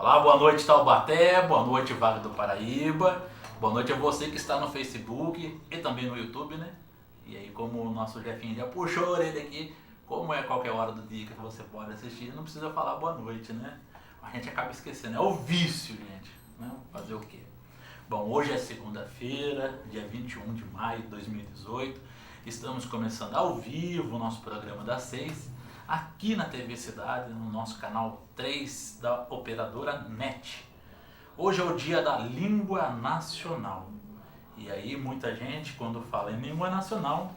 Olá, boa noite Taubaté, boa noite Vale do Paraíba, boa noite a você que está no Facebook e também no YouTube, né? E aí, como o nosso Jefinho já puxou a orelha aqui, como é qualquer hora do dia que você pode assistir, não precisa falar boa noite, né? A gente acaba esquecendo, é o vício, gente, né? Fazer o quê? Bom, hoje é segunda-feira, dia 21 de maio de 2018, estamos começando ao vivo o nosso programa das 6, aqui na TV Cidade, no nosso canal 3 da operadora NET. Hoje é o dia da língua nacional. E aí muita gente, quando fala em língua nacional,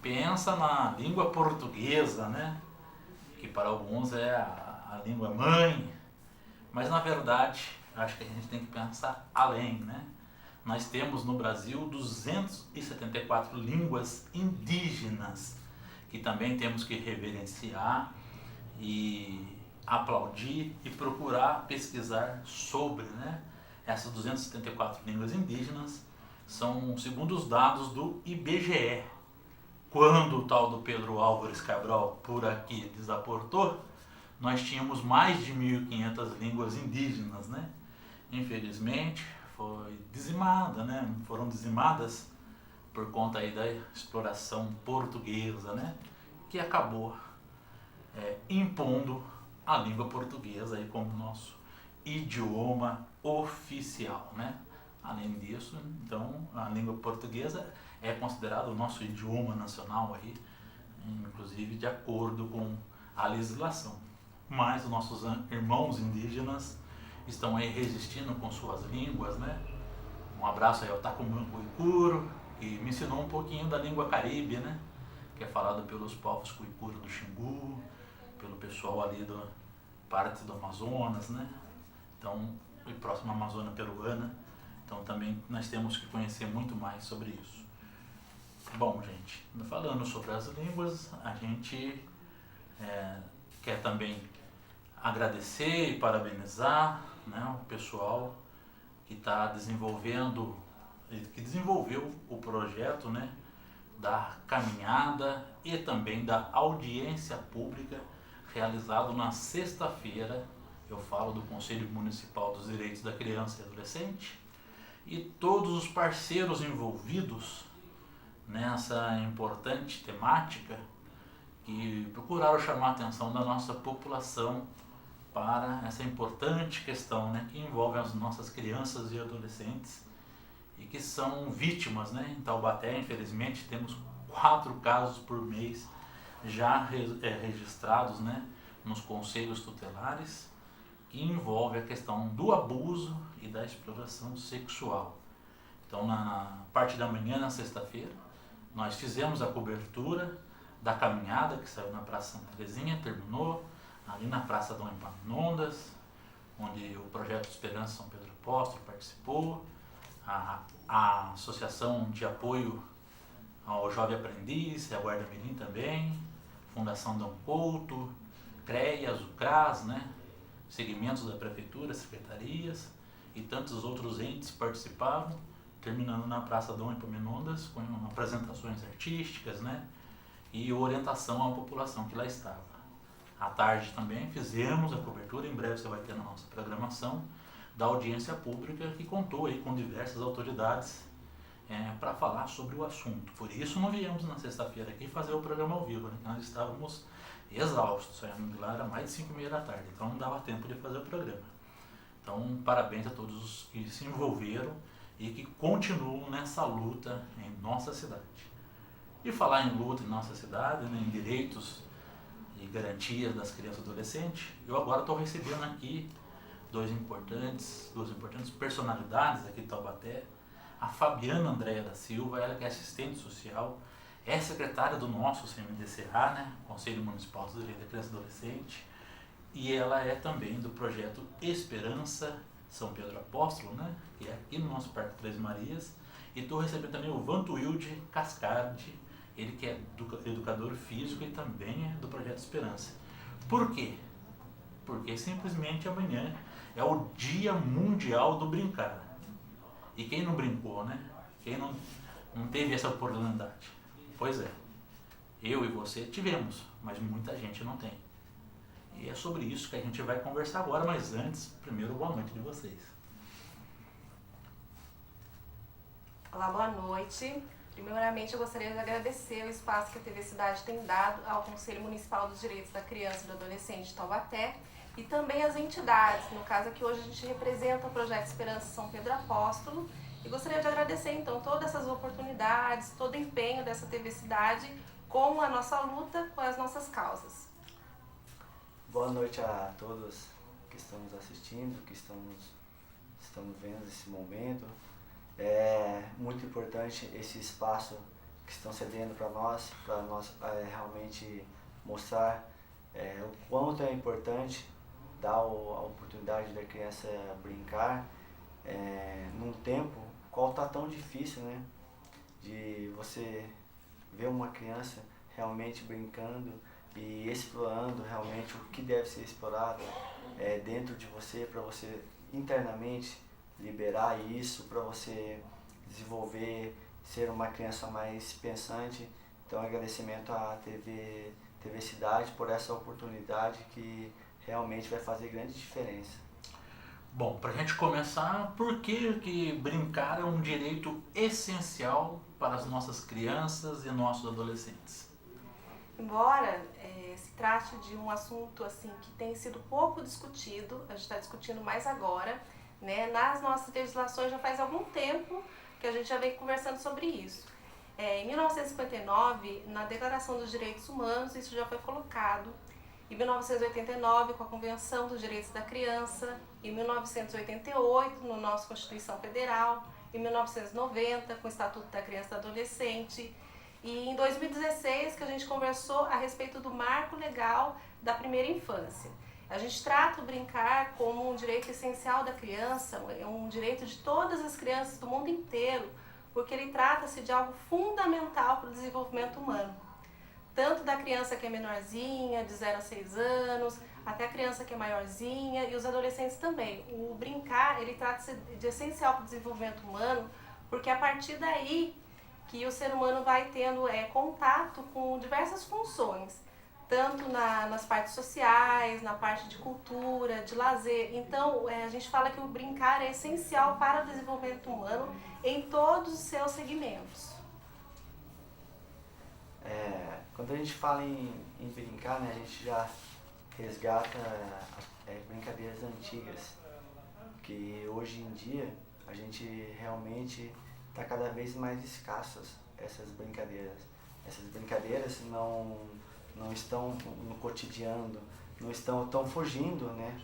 pensa na língua portuguesa, né? Que para alguns é a língua mãe. Mas na verdade, acho que a gente tem que pensar além, né? Nós temos no Brasil 274 línguas indígenas, que também temos que reverenciar e aplaudir e procurar pesquisar sobre, né? Essas 274 línguas indígenas são segundo os dados do IBGE. Quando o tal do Pedro Álvares Cabral por aqui desaportou, nós tínhamos mais de 1.500 línguas indígenas, né? Infelizmente foi dizimada, né? Foram dizimadas por conta aí da exploração portuguesa, né? Que acabou impondo a língua portuguesa aí como nosso idioma oficial, né? Além disso, então, a língua portuguesa é considerada o nosso idioma nacional aí, inclusive de acordo com a legislação. Mas os nossos irmãos indígenas estão aí resistindo com suas línguas, né? Um abraço aí ao Tacumanco Uicuro, que me ensinou um pouquinho da língua caribe, né? Que é falada pelos povos Cuicuro do Xingu, pelo pessoal ali da parte do Amazonas, né? Então, e próximo à Amazônia peruana. Então também nós temos que conhecer muito mais sobre isso. Bom, gente, falando sobre as línguas, a gente quer também agradecer e parabenizar, né, o pessoal que está desenvolvendo, que desenvolveu o projeto, né, da caminhada e também da audiência pública realizado na sexta-feira. Eu falo do Conselho Municipal dos Direitos da Criança e Adolescente e todos os parceiros envolvidos nessa importante temática que procuraram chamar a atenção da nossa população para essa importante questão, né, que envolve as nossas crianças e adolescentes e que são vítimas, né? Em Taubaté, infelizmente, temos 4 casos por mês já registrados, né, nos conselhos tutelares, que envolve a questão do abuso e da exploração sexual. Então, na parte da manhã, na sexta-feira, nós fizemos a cobertura da caminhada que saiu na Praça Santa Terezinha, terminou ali na Praça Dom Epaminondas, onde o Projeto Esperança São Pedro Apóstolo participou, a Associação de Apoio ao Jovem Aprendiz, a Guarda Mirim também, Fundação Dom Couto, CREAS, o CRAS, né? Segmentos da Prefeitura, secretarias e tantos outros entes participavam, terminando na Praça Dom Epaminondas com apresentações artísticas, né? E orientação à população que lá estava. À tarde também fizemos a cobertura, em breve você vai ter na nossa programação, da audiência pública que contou aí com diversas autoridades para falar sobre o assunto. Por isso não viemos na sexta-feira aqui fazer o programa ao vivo, né? Nós estávamos exaustos, saímos de lá, era mais de 5h30 da tarde, então não dava tempo de fazer o programa. Então, parabéns a todos os que se envolveram e que continuam nessa luta em nossa cidade. E falar em luta em nossa cidade, né, em direitos e garantias das crianças e adolescentes, eu agora estou recebendo aqui duas importantes personalidades aqui de Taubaté, a Fabiana Andréia da Silva, ela que é assistente social, é secretária do nosso CMDCA, né, Conselho Municipal dos Direitos da Criança e Adolescente, e ela é também do projeto Esperança São Pedro Apóstolo, né, que é aqui no nosso Parque Três Marias, e estou recebendo também o Vantuilde Cascardi, ele que é educador físico e também é do projeto Esperança. Por quê? Porque simplesmente amanhã é o Dia Mundial do Brincar. E quem não brincou, né? Quem não teve essa oportunidade? Pois é, eu e você tivemos, mas muita gente não tem. E é sobre isso que a gente vai conversar agora, mas antes, primeiro, boa noite de vocês. Olá, boa noite. Primeiramente, eu gostaria de agradecer o espaço que a TV Cidade tem dado ao Conselho Municipal dos Direitos da Criança e do Adolescente de Taubaté e também às entidades, no caso aqui hoje a gente representa o Projeto Esperança São Pedro Apóstolo, e gostaria de agradecer então todas essas oportunidades, todo o empenho dessa TV Cidade com a nossa luta, com as nossas causas. Boa noite a todos que estamos assistindo, que estamos vendo esse momento. É muito importante esse espaço que estão cedendo para nós realmente mostrar o quanto é importante dar a oportunidade da criança brincar num tempo qual está tão difícil, né? De você ver uma criança realmente brincando e explorando realmente o que deve ser explorado dentro de você, para você internamente liberar isso, para você desenvolver, ser uma criança mais pensante. Então, agradecimento à TV Cidade por essa oportunidade que realmente vai fazer grande diferença. Bom, para a gente começar, por que brincar é um direito essencial para as nossas crianças e nossos adolescentes? Embora se trate de um assunto assim que tem sido pouco discutido, a gente está discutindo mais agora, né? Nas nossas legislações já faz algum tempo que a gente já vem conversando sobre isso. Em 1959, na Declaração dos Direitos Humanos, isso já foi colocado. Em 1989, com a Convenção dos Direitos da Criança. Em 1988, na nossa Constituição Federal. Em 1990, com o Estatuto da Criança e do Adolescente. E em 2016, que a gente conversou a respeito do marco legal da primeira infância. A gente trata o brincar como um direito essencial da criança, é um direito de todas as crianças do mundo inteiro, porque ele trata-se de algo fundamental para o desenvolvimento humano. Tanto da criança que é menorzinha, de 0 a 6 anos, até a criança que é maiorzinha e os adolescentes também. O brincar, ele trata-se de essencial para o desenvolvimento humano, porque a partir daí que o ser humano vai tendo contato com diversas funções, tanto nas partes sociais, na parte de cultura, de lazer. Então, a gente fala que o brincar é essencial para o desenvolvimento humano em todos os seus segmentos. Quando a gente fala em brincar, né, a gente já resgata brincadeiras antigas, que hoje em dia a gente realmente está cada vez mais escassas essas brincadeiras. Essas brincadeiras não estão no cotidiano, estão fugindo, né,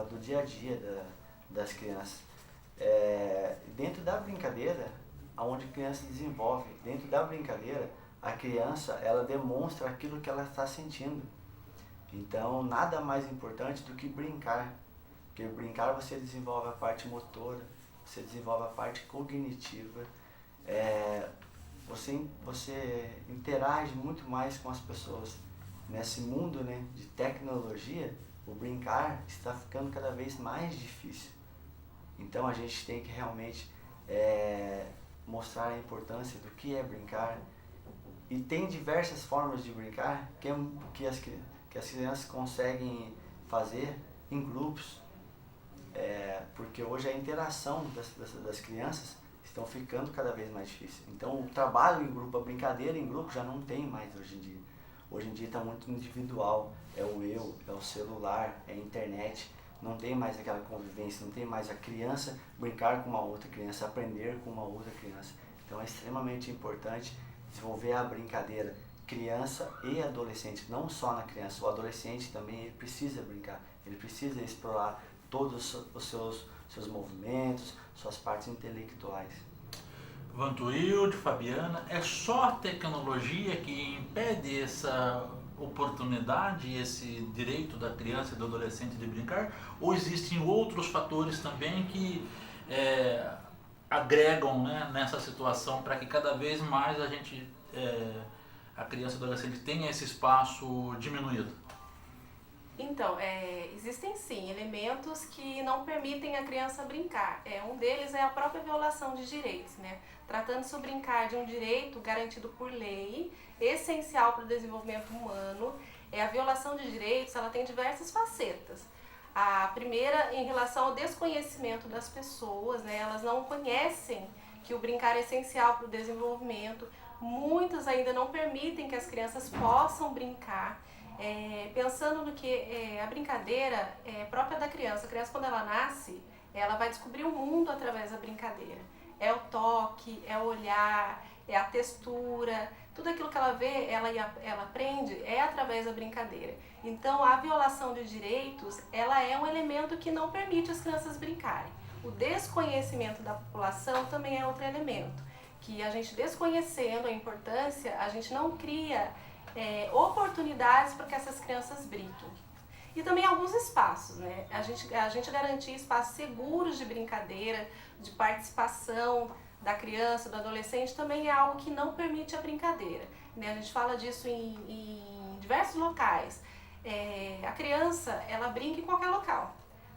do dia a dia das crianças. Dentro da brincadeira, onde a criança desenvolve, dentro da brincadeira, a criança ela demonstra aquilo que ela está sentindo. Então, nada mais importante do que brincar, porque brincar você desenvolve a parte motora, você desenvolve a parte cognitiva, você interage muito mais com as pessoas. Nesse mundo, né, de tecnologia, o brincar está ficando cada vez mais difícil. Então a gente tem que realmente mostrar a importância do que é brincar. E tem diversas formas de brincar que as crianças conseguem fazer em grupos. Porque hoje a interação das crianças estão ficando cada vez mais difícil. Então o trabalho em grupo, a brincadeira em grupo já não tem mais hoje em dia. Hoje em dia está muito individual, é o celular, é a internet, não tem mais aquela convivência, não tem mais a criança brincar com uma outra criança, aprender com uma outra criança. Então é extremamente importante desenvolver a brincadeira criança e adolescente, não só na criança, o adolescente também ele precisa brincar, ele precisa explorar todos os seus movimentos, suas partes intelectuais. Vantuilde, Fabiana, é só a tecnologia que impede essa oportunidade, esse direito da criança e do adolescente de brincar? Ou existem outros fatores também que agregam, né, nessa situação para que cada vez mais a criança e o adolescente tenha esse espaço diminuído? Então, existem sim elementos que não permitem a criança brincar. Um deles é a própria violação de direitos, né? Tratando-se o brincar de um direito garantido por lei, essencial para o desenvolvimento humano. A violação de direitos, ela tem diversas facetas. A primeira, em relação ao desconhecimento das pessoas, né? Elas não conhecem que o brincar é essencial para o desenvolvimento. Muitas ainda não permitem que as crianças possam brincar, pensando no que a brincadeira é própria da criança. A criança, quando ela nasce, ela vai descobrir o mundo através da brincadeira. É o toque, é o olhar, é a textura, tudo aquilo que ela vê, ela aprende através da brincadeira. Então, a violação de direitos, ela é um elemento que não permite as crianças brincarem. O desconhecimento da população também é outro elemento, que a gente desconhecendo a importância, a gente não cria oportunidades para que essas crianças brinquem. E também alguns espaços, né? A gente garantir espaços seguros de brincadeira, de participação da criança, do adolescente, também é algo que não permite a brincadeira, né? A gente fala disso em diversos locais. A criança, ela brinca em qualquer local,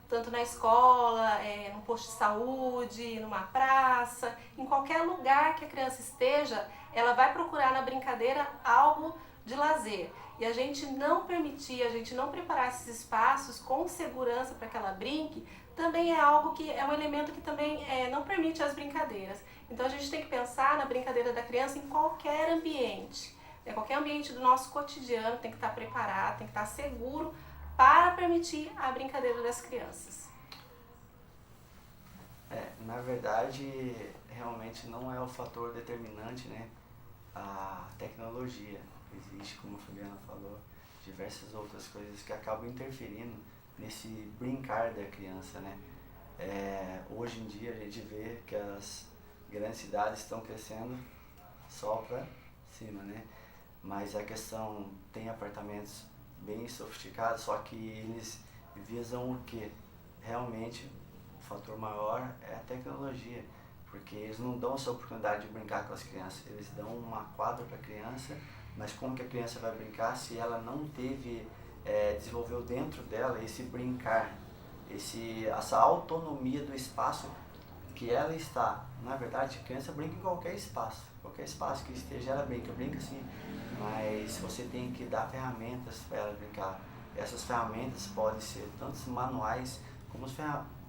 tanto na escola, no posto de saúde, numa praça, em qualquer lugar que a criança esteja, ela vai procurar na brincadeira algo de lazer. E a gente não permitir, a gente não preparar esses espaços com segurança para que ela brinque, também é algo que é um elemento que também não permite as brincadeiras. Então a gente tem que pensar na brincadeira da criança em qualquer ambiente. Qualquer ambiente do nosso cotidiano tem que estar preparado, tem que estar seguro para permitir a brincadeira das crianças. Na verdade, realmente não é o fator determinante, né? A tecnologia. Existe, como a Fabiana falou, diversas outras coisas que acabam interferindo nesse brincar da criança, né? Hoje em dia a gente vê que as grandes cidades estão crescendo só para cima, né? Mas a questão, tem apartamentos bem sofisticados, só que eles visam o quê? Realmente, o fator maior é a tecnologia, porque eles não dão essa oportunidade de brincar com as crianças, eles dão uma quadra para a criança, mas como que a criança vai brincar se ela não desenvolveu dentro dela esse brincar, essa autonomia do espaço que ela está? Na verdade, a criança brinca em qualquer espaço que esteja, ela brinca sim, mas você tem que dar ferramentas para ela brincar. Essas ferramentas podem ser tanto manuais como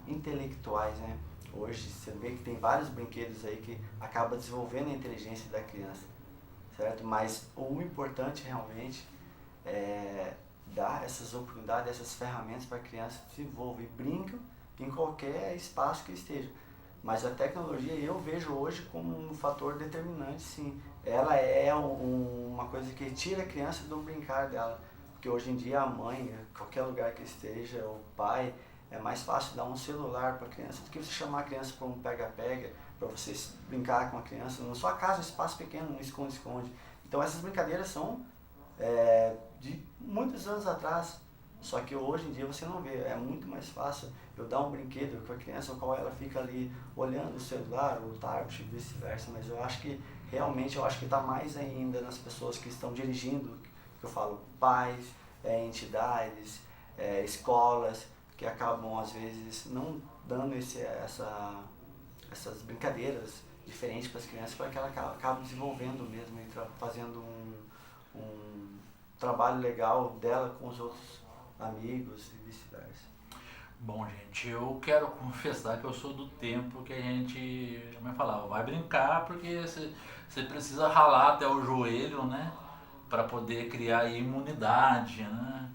intelectuais, né? Hoje você vê que tem vários brinquedos aí que acabam desenvolvendo a inteligência da criança, certo? Mas o importante realmente é dar essas oportunidades, essas ferramentas para a criança desenvolver e brincar em qualquer espaço que esteja. Mas a tecnologia eu vejo hoje como um fator determinante, sim. Ela é uma coisa que tira a criança do brincar dela. Porque hoje em dia a mãe, qualquer lugar que esteja, o pai, é mais fácil dar um celular para a criança do que você chamar a criança para um pega-pega, para você brincar com a criança. Na sua casa, um espaço pequeno, um esconde-esconde. Então essas brincadeiras são de muitos anos atrás. Só que hoje em dia você não vê, é muito mais fácil eu dar um brinquedo com a criança, ao qual ela fica ali olhando o celular, o tablet e vice-versa, mas eu acho que realmente está mais ainda nas pessoas que estão dirigindo, que eu falo, pais, entidades, escolas, que acabam às vezes não dando essas brincadeiras diferentes para as crianças, para que ela acabe desenvolvendo mesmo, fazendo um trabalho legal dela com os outros amigos e vice-versa. Bom, gente, eu quero confessar que eu sou do tempo que a gente, como eu falava, vai brincar porque você precisa ralar até o joelho, né, para poder criar imunidade, né,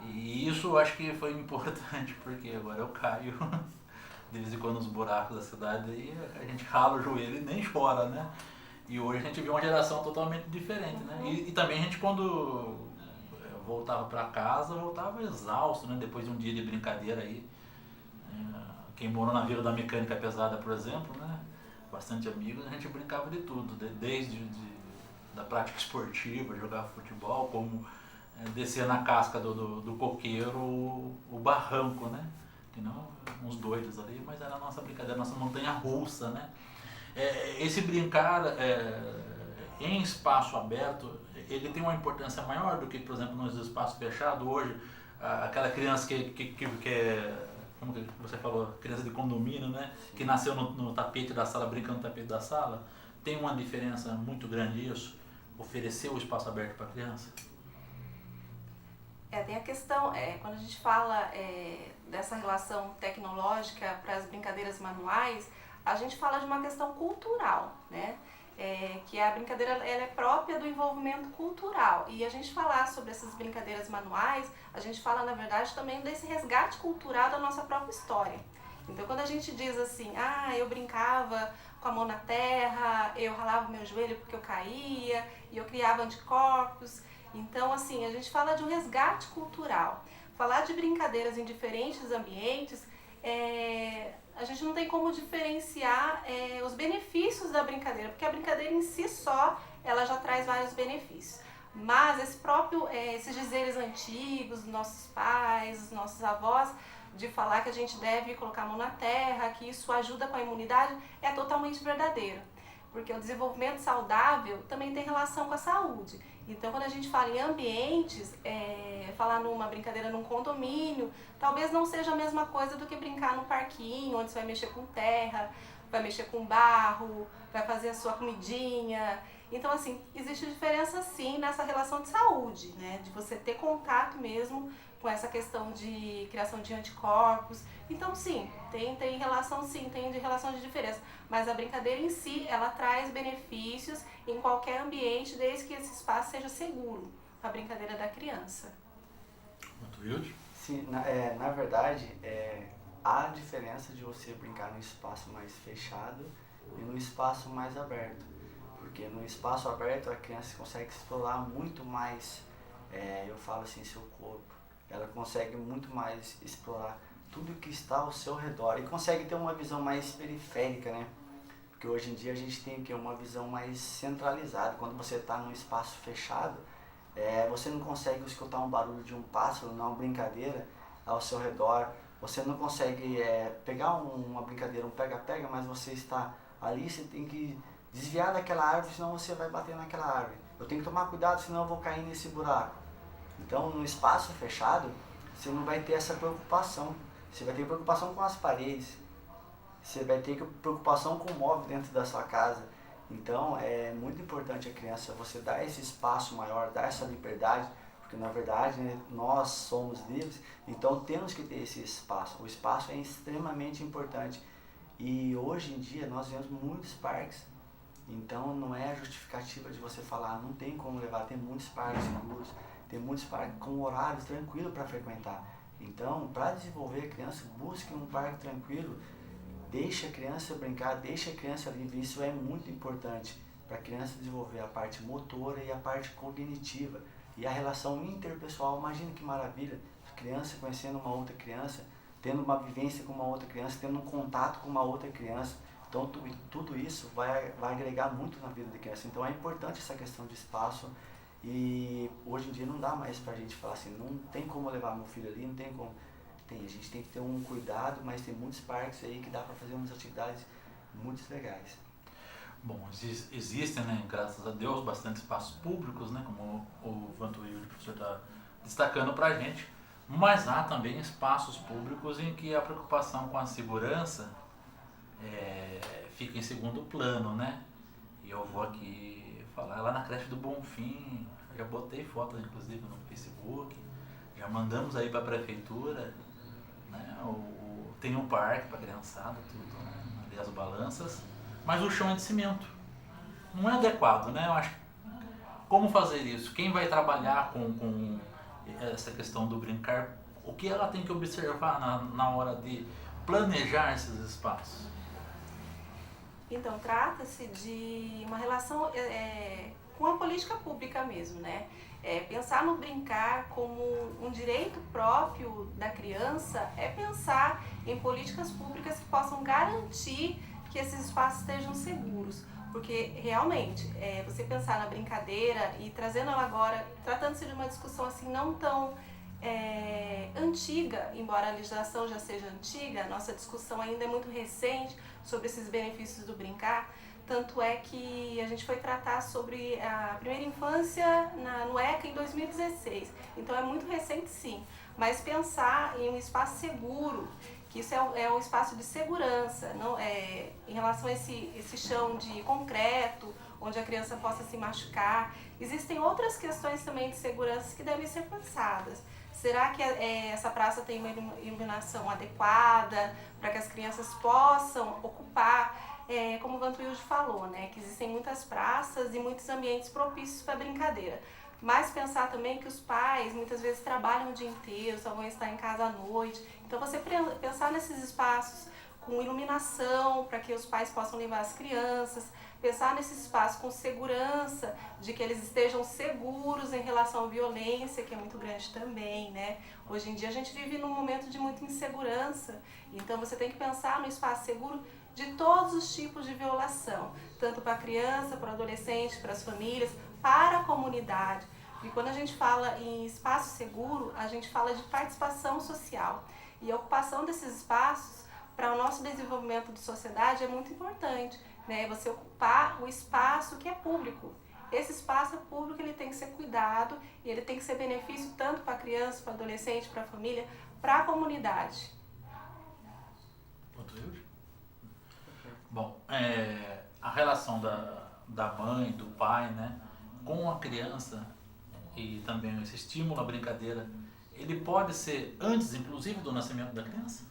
e isso eu acho que foi importante porque agora eu caio de vez em quando nos buracos da cidade e a gente rala o joelho e nem chora, né, e hoje a gente vê uma geração totalmente diferente, né, e também a gente quando voltava para casa, voltava exausto, né? Depois de um dia de brincadeira aí. Quem morou na Vila da Mecânica Pesada, por exemplo, né? Bastante amigos, a gente brincava de tudo, desde da prática esportiva, jogar futebol, como descer na casca do coqueiro o barranco, né? Que não, uns doidos ali, mas era a nossa brincadeira, nossa montanha russa, né? Esse brincar em espaço aberto, ele tem uma importância maior do que, por exemplo, nos espaços fechados. Hoje, aquela criança que é, como que você falou, criança de condomínio, né? Que nasceu no tapete da sala, brincando no tapete da sala, tem uma diferença muito grande isso, oferecer o espaço aberto para a criança? Tem a questão, quando a gente fala dessa relação tecnológica para as brincadeiras manuais, a gente fala de uma questão cultural, né? Que a brincadeira ela é própria do envolvimento cultural. E a gente falar sobre essas brincadeiras manuais, a gente fala, na verdade, também desse resgate cultural da nossa própria história. Então, quando a gente diz assim, eu brincava com a mão na terra, eu ralava o meu joelho porque eu caía, e eu criava anticorpos. Então, assim, a gente fala de um resgate cultural. Falar de brincadeiras em diferentes ambientes, a gente não tem como diferenciar os benefícios da brincadeira, porque a brincadeira em si só, ela já traz vários benefícios. Mas esses dizeres antigos dos nossos pais, dos nossos avós, de falar que a gente deve colocar a mão na terra, que isso ajuda com a imunidade, é totalmente verdadeiro. Porque o desenvolvimento saudável também tem relação com a saúde. Então, quando a gente fala em ambientes, falar numa brincadeira num condomínio, talvez não seja a mesma coisa do que brincar no parquinho, onde você vai mexer com terra, vai mexer com barro, vai fazer a sua comidinha. Então, assim, existe diferença sim nessa relação de saúde, né? De você ter contato mesmo com essa questão de criação de anticorpos. Então, sim, tem relação sim, tem relação de diferença. Mas a brincadeira em si, ela traz benefícios em qualquer ambiente, desde que esse espaço seja seguro para a brincadeira da criança. Muito Wilde? Sim, na verdade, há diferença de você brincar num espaço mais fechado e num espaço mais aberto. Porque no espaço aberto a criança consegue explorar muito mais, eu falo assim, seu corpo. Ela consegue muito mais explorar tudo que está ao seu redor e consegue ter uma visão mais periférica, né? Porque hoje em dia a gente tem que uma visão mais centralizada. Quando você está num espaço fechado, você não consegue escutar um barulho de um pássaro, numa brincadeira ao seu redor. Você não consegue pegar uma brincadeira, um pega-pega, mas você está ali, você tem que desviar daquela árvore, senão você vai bater naquela árvore. Eu tenho que tomar cuidado, senão eu vou cair nesse buraco. Então, no espaço fechado, você não vai ter essa preocupação. Você vai ter preocupação com as paredes. Você vai ter preocupação com o móvel dentro da sua casa. Então, é muito importante a criança, você dar esse espaço maior, dar essa liberdade, porque na verdade, né, nós somos livres, então temos que ter esse espaço. O espaço é extremamente importante. E hoje em dia nós vemos muitos parques. Então não é justificativa de você falar, não tem como levar, tem muitos parques seguros, tem muitos parques com horários tranquilos para frequentar. Então, para desenvolver a criança, busque um parque tranquilo, deixe a criança brincar, deixe a criança livre. Isso é muito importante para a criança desenvolver a parte motora e a parte cognitiva. E a relação interpessoal, imagina que maravilha, a criança conhecendo uma outra criança, tendo uma vivência com uma outra criança, tendo um contato com uma outra criança. Então, tudo isso vai agregar muito na vida da criança. Então, é importante essa questão de espaço. E hoje em dia não dá mais pra gente falar assim, não tem como levar meu filho ali, não tem como. A gente tem que ter um cuidado, mas tem muitos parques aí que dá pra fazer umas atividades muito legais. Bom, existem, né, graças a Deus, bastante espaços públicos, né, como o Vantuil, o professor está destacando pra gente, mas há também espaços públicos em que a preocupação com a segurança fica em segundo plano, né? E eu vou aqui falar lá na creche do Bonfim, já botei fotos inclusive no Facebook, já mandamos aí para a prefeitura, né? Tem um parque para criançada, tudo, né? Ali as balanças, mas o chão é de cimento, não é adequado, né? Eu acho, como fazer isso? Quem vai trabalhar com essa questão do brincar, o que ela tem que observar na hora de planejar esses espaços? Então, trata-se de uma relação com a política pública mesmo, né? Pensar no brincar como um direito próprio da criança é pensar em políticas públicas que possam garantir que esses espaços estejam seguros. Porque, realmente, você pensar na brincadeira e trazendo ela agora, tratando-se de uma discussão assim não tão antiga, embora a legislação já seja antiga, a nossa discussão ainda é muito recente sobre esses benefícios do brincar, tanto é que a gente foi tratar sobre a primeira infância no ECA em 2016, então é muito recente sim, mas pensar em um espaço seguro, que isso é um espaço de segurança, não, em relação a esse chão de concreto, onde a criança possa se machucar. Existem outras questões também de segurança que devem ser pensadas. Será que essa praça tem uma iluminação adequada para que as crianças possam ocupar, como o Vantuilde falou, né, que existem muitas praças e muitos ambientes propícios para brincadeira. Mas pensar também que os pais muitas vezes trabalham o dia inteiro, só vão estar em casa à noite. Então você pensar nesses espaços com iluminação para que os pais possam levar as crianças, pensar nesse espaço com segurança, de que eles estejam seguros em relação à violência, que é muito grande também, né? Hoje em dia a gente vive num momento de muita insegurança, então você tem que pensar no espaço seguro de todos os tipos de violação, tanto para a criança, para o adolescente, para as famílias, para a comunidade. E quando a gente fala em espaço seguro, a gente fala de participação social. E a ocupação desses espaços para o nosso desenvolvimento de sociedade é muito importante, né? Você ocupar o espaço que é público. Esse espaço é público, ele tem que ser cuidado e ele tem que ser benefício tanto para a criança, para o adolescente, para a família, para a comunidade. Bom, a relação da mãe, do pai, né, com a criança e também esse estímulo à brincadeira, ele pode ser antes, inclusive, do nascimento da criança?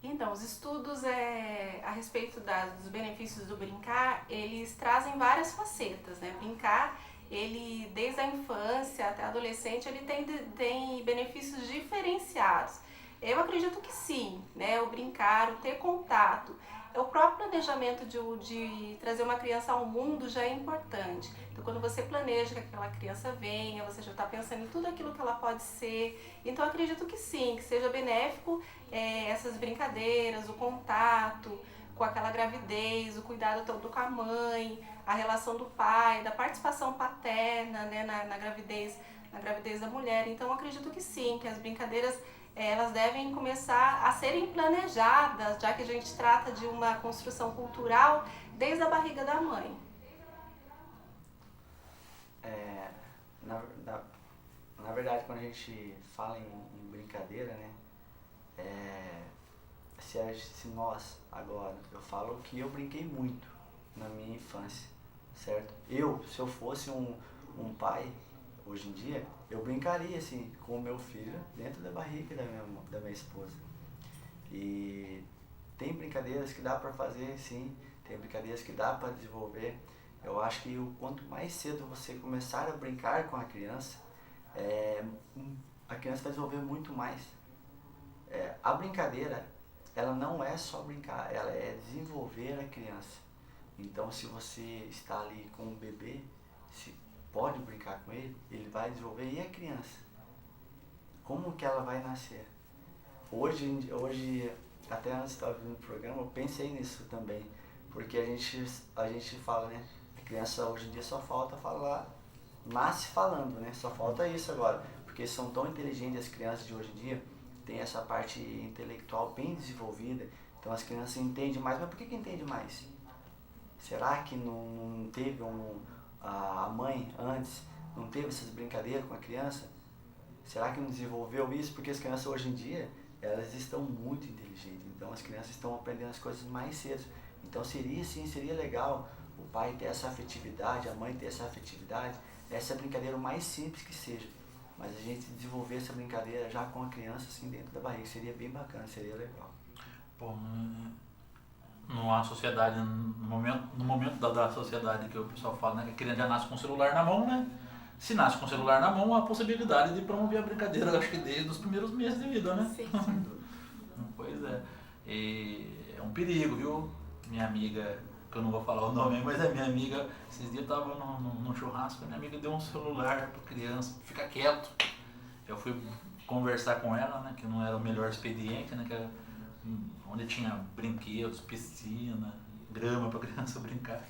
Então, os estudos a respeito dos benefícios do brincar, eles trazem várias facetas, né? Brincar, ele desde a infância até a adolescente, ele tem benefícios diferenciados. Eu acredito que sim, né? O brincar, o ter contato, o próprio planejamento de trazer uma criança ao mundo já é importante. Então, quando você planeja que aquela criança venha, você já está pensando em tudo aquilo que ela pode ser. Então, eu acredito que sim, que seja benéfico essas brincadeiras, o contato com aquela gravidez, o cuidado todo com a mãe, a relação do pai, da participação paterna, né, na gravidez da mulher. Então, eu acredito que sim, que as brincadeiras elas devem começar a serem planejadas, já que a gente trata de uma construção cultural desde a barriga da mãe. Na verdade, quando a gente fala em brincadeira, né, se nós, agora, eu falo que eu brinquei muito na minha infância, certo? Se eu fosse um pai, hoje em dia, eu brincaria assim com o meu filho dentro da barriga da minha esposa. E tem brincadeiras que dá para fazer, sim, tem brincadeiras que dá para desenvolver. Eu acho que o quanto mais cedo você começar a brincar com a criança vai desenvolver muito mais. A brincadeira, ela não é só brincar, ela é desenvolver a criança. Então, se você está ali com um bebê, pode brincar com ele, ele vai desenvolver. E a criança? Como que ela vai nascer? Hoje até antes de estar ouvindo o programa, eu pensei nisso também. Porque a gente fala, né? A criança hoje em dia só falta falar, nasce falando, né? Só falta isso agora. Porque são tão inteligentes as crianças de hoje em dia, tem essa parte intelectual bem desenvolvida. Então as crianças entendem mais. Mas por que entende mais? Será que não teve a mãe antes não teve essas brincadeiras com a criança? Será que não desenvolveu isso? Porque as crianças hoje em dia, elas estão muito inteligentes, então as crianças estão aprendendo as coisas mais cedo. Então seria legal o pai ter essa afetividade, a mãe ter essa afetividade, essa brincadeira o mais simples que seja, mas a gente desenvolver essa brincadeira já com a criança assim dentro da barriga, seria bem bacana, seria legal. Bom, numa sociedade, no momento da sociedade que o pessoal fala, né, que a criança já nasce com o celular na mão, né? Se nasce com o celular na mão, há a possibilidade de promover a brincadeira, acho que desde os primeiros meses de vida, né? Sim. Pois é. E é um perigo, viu? Minha amiga, que eu não vou falar o nome, mas é minha amiga, esses dias eu estava num churrasco, minha amiga deu um celular para criança, fica quieto. Eu fui conversar com ela, né, que não era o melhor expediente, né, que era onde tinha brinquedos, piscina, grama para criança brincar.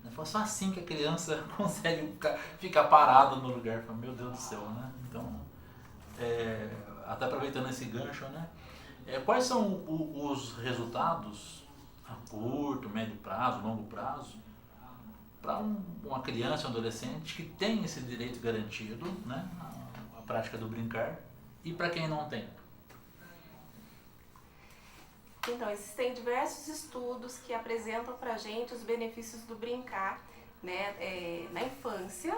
Ela falou, só assim que a criança consegue ficar parada no lugar. Eu falei, meu Deus do céu, né? Então, até aproveitando esse gancho, né? Quais são os resultados a curto, médio prazo, longo prazo, para uma criança, um adolescente que tem esse direito garantido, né? A prática do brincar, e para quem não tem? Então, existem diversos estudos que apresentam para a gente os benefícios do brincar, né, na infância.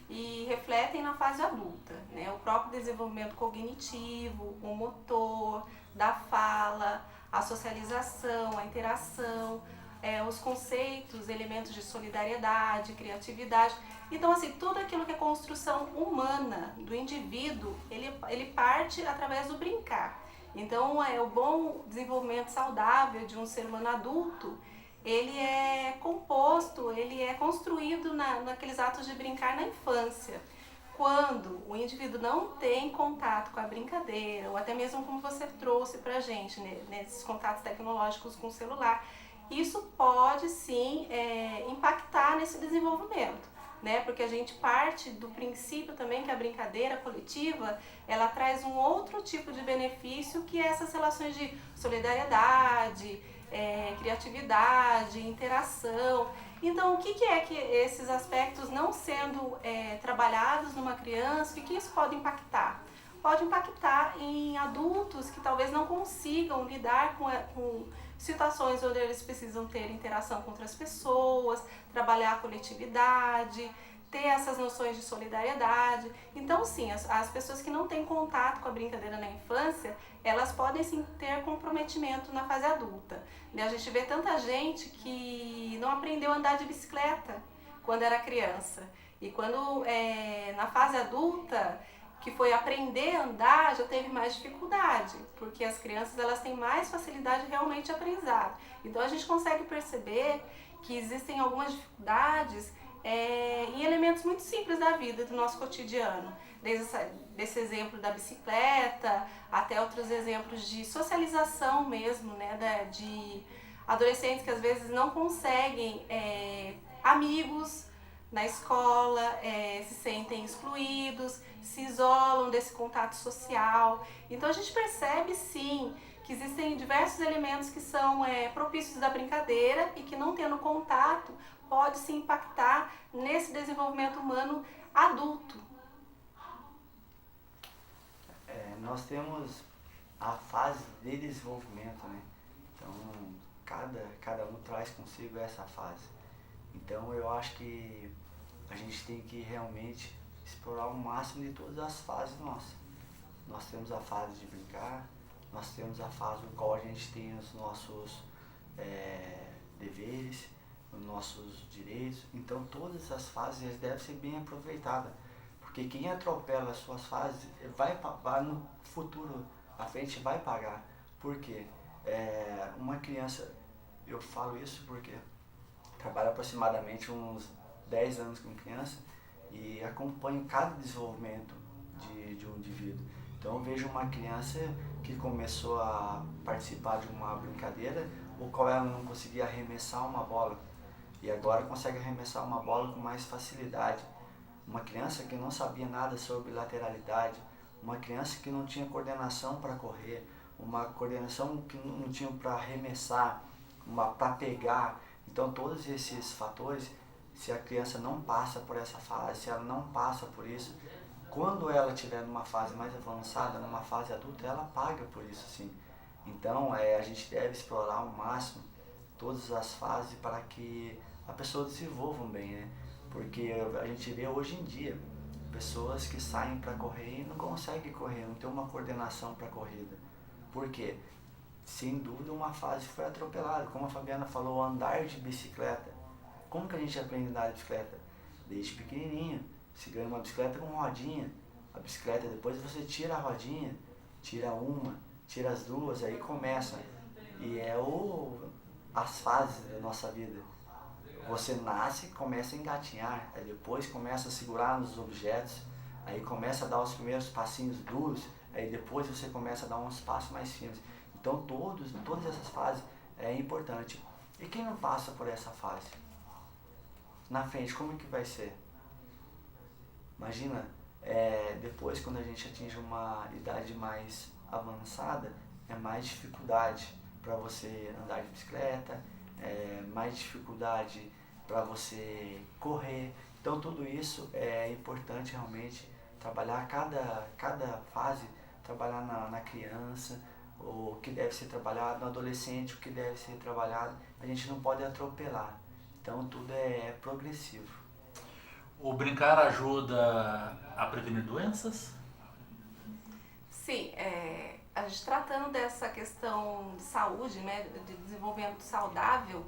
e refletem na fase adulta, né? O próprio desenvolvimento cognitivo, o motor, da fala, a socialização, a interação, os conceitos, elementos de solidariedade, criatividade. Então, assim, tudo aquilo que é construção humana do indivíduo, ele parte através do brincar. Então, o bom desenvolvimento saudável de um ser humano adulto, ele é composto, ele é construído naqueles atos de brincar na infância. Quando o indivíduo não tem contato com a brincadeira, ou até mesmo como você trouxe pra gente, né, nesses contatos tecnológicos com o celular, isso pode sim impactar nesse desenvolvimento, né? Porque a gente parte do princípio também que a brincadeira coletiva, ela traz um outro tipo de benefício, que é essas relações de solidariedade, criatividade, interação. Então, o que é que esses aspectos não sendo trabalhados numa criança, o que isso pode impactar? Pode impactar em adultos que talvez não consigam lidar com situações onde eles precisam ter interação com outras pessoas, trabalhar a coletividade, ter essas noções de solidariedade. Então, sim, as pessoas que não têm contato com a brincadeira na infância, elas podem sim ter comprometimento na fase adulta. A gente vê tanta gente que não aprendeu a andar de bicicleta quando era criança. E quando na fase adulta, que foi aprender a andar, já teve mais dificuldade, porque as crianças elas têm mais facilidade realmente de aprendizado. Então a gente consegue perceber que existem algumas dificuldades em elementos muito simples da vida, do nosso cotidiano. Desde desse exemplo da bicicleta, até outros exemplos de socialização mesmo, né, de adolescentes que às vezes não conseguem amigos na escola, se sentem excluídos, se isolam desse contato social. Então a gente percebe sim que existem diversos elementos que são propícios da brincadeira e que não tendo contato pode se impactar nesse desenvolvimento humano adulto. Nós temos a fase de desenvolvimento, né? Então cada um traz consigo essa fase. Então eu acho que a gente tem que realmente explorar o máximo de todas as fases nossas. Nós temos a fase de brincar, nós temos a fase no qual a gente tem os nossos deveres, os nossos direitos. Então todas as fases devem ser bem aproveitadas, porque quem atropela as suas fases vai no futuro, à frente vai pagar. Por quê? Uma criança, eu falo isso porque trabalho aproximadamente uns 10 anos com criança e acompanho cada desenvolvimento de um indivíduo. Então eu vejo uma criança que começou a participar de uma brincadeira, o qual ela não conseguia arremessar uma bola, e agora consegue arremessar uma bola com mais facilidade. Uma criança que não sabia nada sobre lateralidade, uma criança que não tinha coordenação para correr, uma coordenação que não tinha para arremessar, para pegar. Então todos esses fatores, se a criança não passa por essa fase, se ela não passa por isso, quando ela estiver numa fase mais avançada, numa fase adulta, ela paga por isso sim. Então a gente deve explorar ao máximo todas as fases para que a pessoa desenvolva bem, né? Porque a gente vê hoje em dia pessoas que saem para correr e não conseguem correr, não tem uma coordenação para a corrida. Por quê? Sem dúvida uma fase foi atropelada, como a Fabiana falou, andar de bicicleta. Como que a gente aprende a andar de bicicleta? Desde pequenininho, se ganha uma bicicleta com rodinha, a bicicleta depois você tira a rodinha, tira uma, tira as duas, aí começa. E as fases da nossa vida. Você nasce, começa a engatinhar, aí depois começa a segurar nos objetos, aí começa a dar os primeiros passinhos duros, aí depois você começa a dar uns passos mais finos. Então todas essas fases é importante. E quem não passa por essa fase? Na frente, como que vai ser? Imagina, depois quando a gente atinge uma idade mais avançada, é mais dificuldade para você andar de bicicleta, mais dificuldade para você correr. Então tudo isso é importante realmente trabalhar cada fase, trabalhar na criança, o que deve ser trabalhado no adolescente, o que deve ser trabalhado. A gente não pode atropelar. Então tudo é progressivo. O brincar ajuda a prevenir doenças? Sim, a gente tratando dessa questão de saúde, né, de desenvolvimento saudável,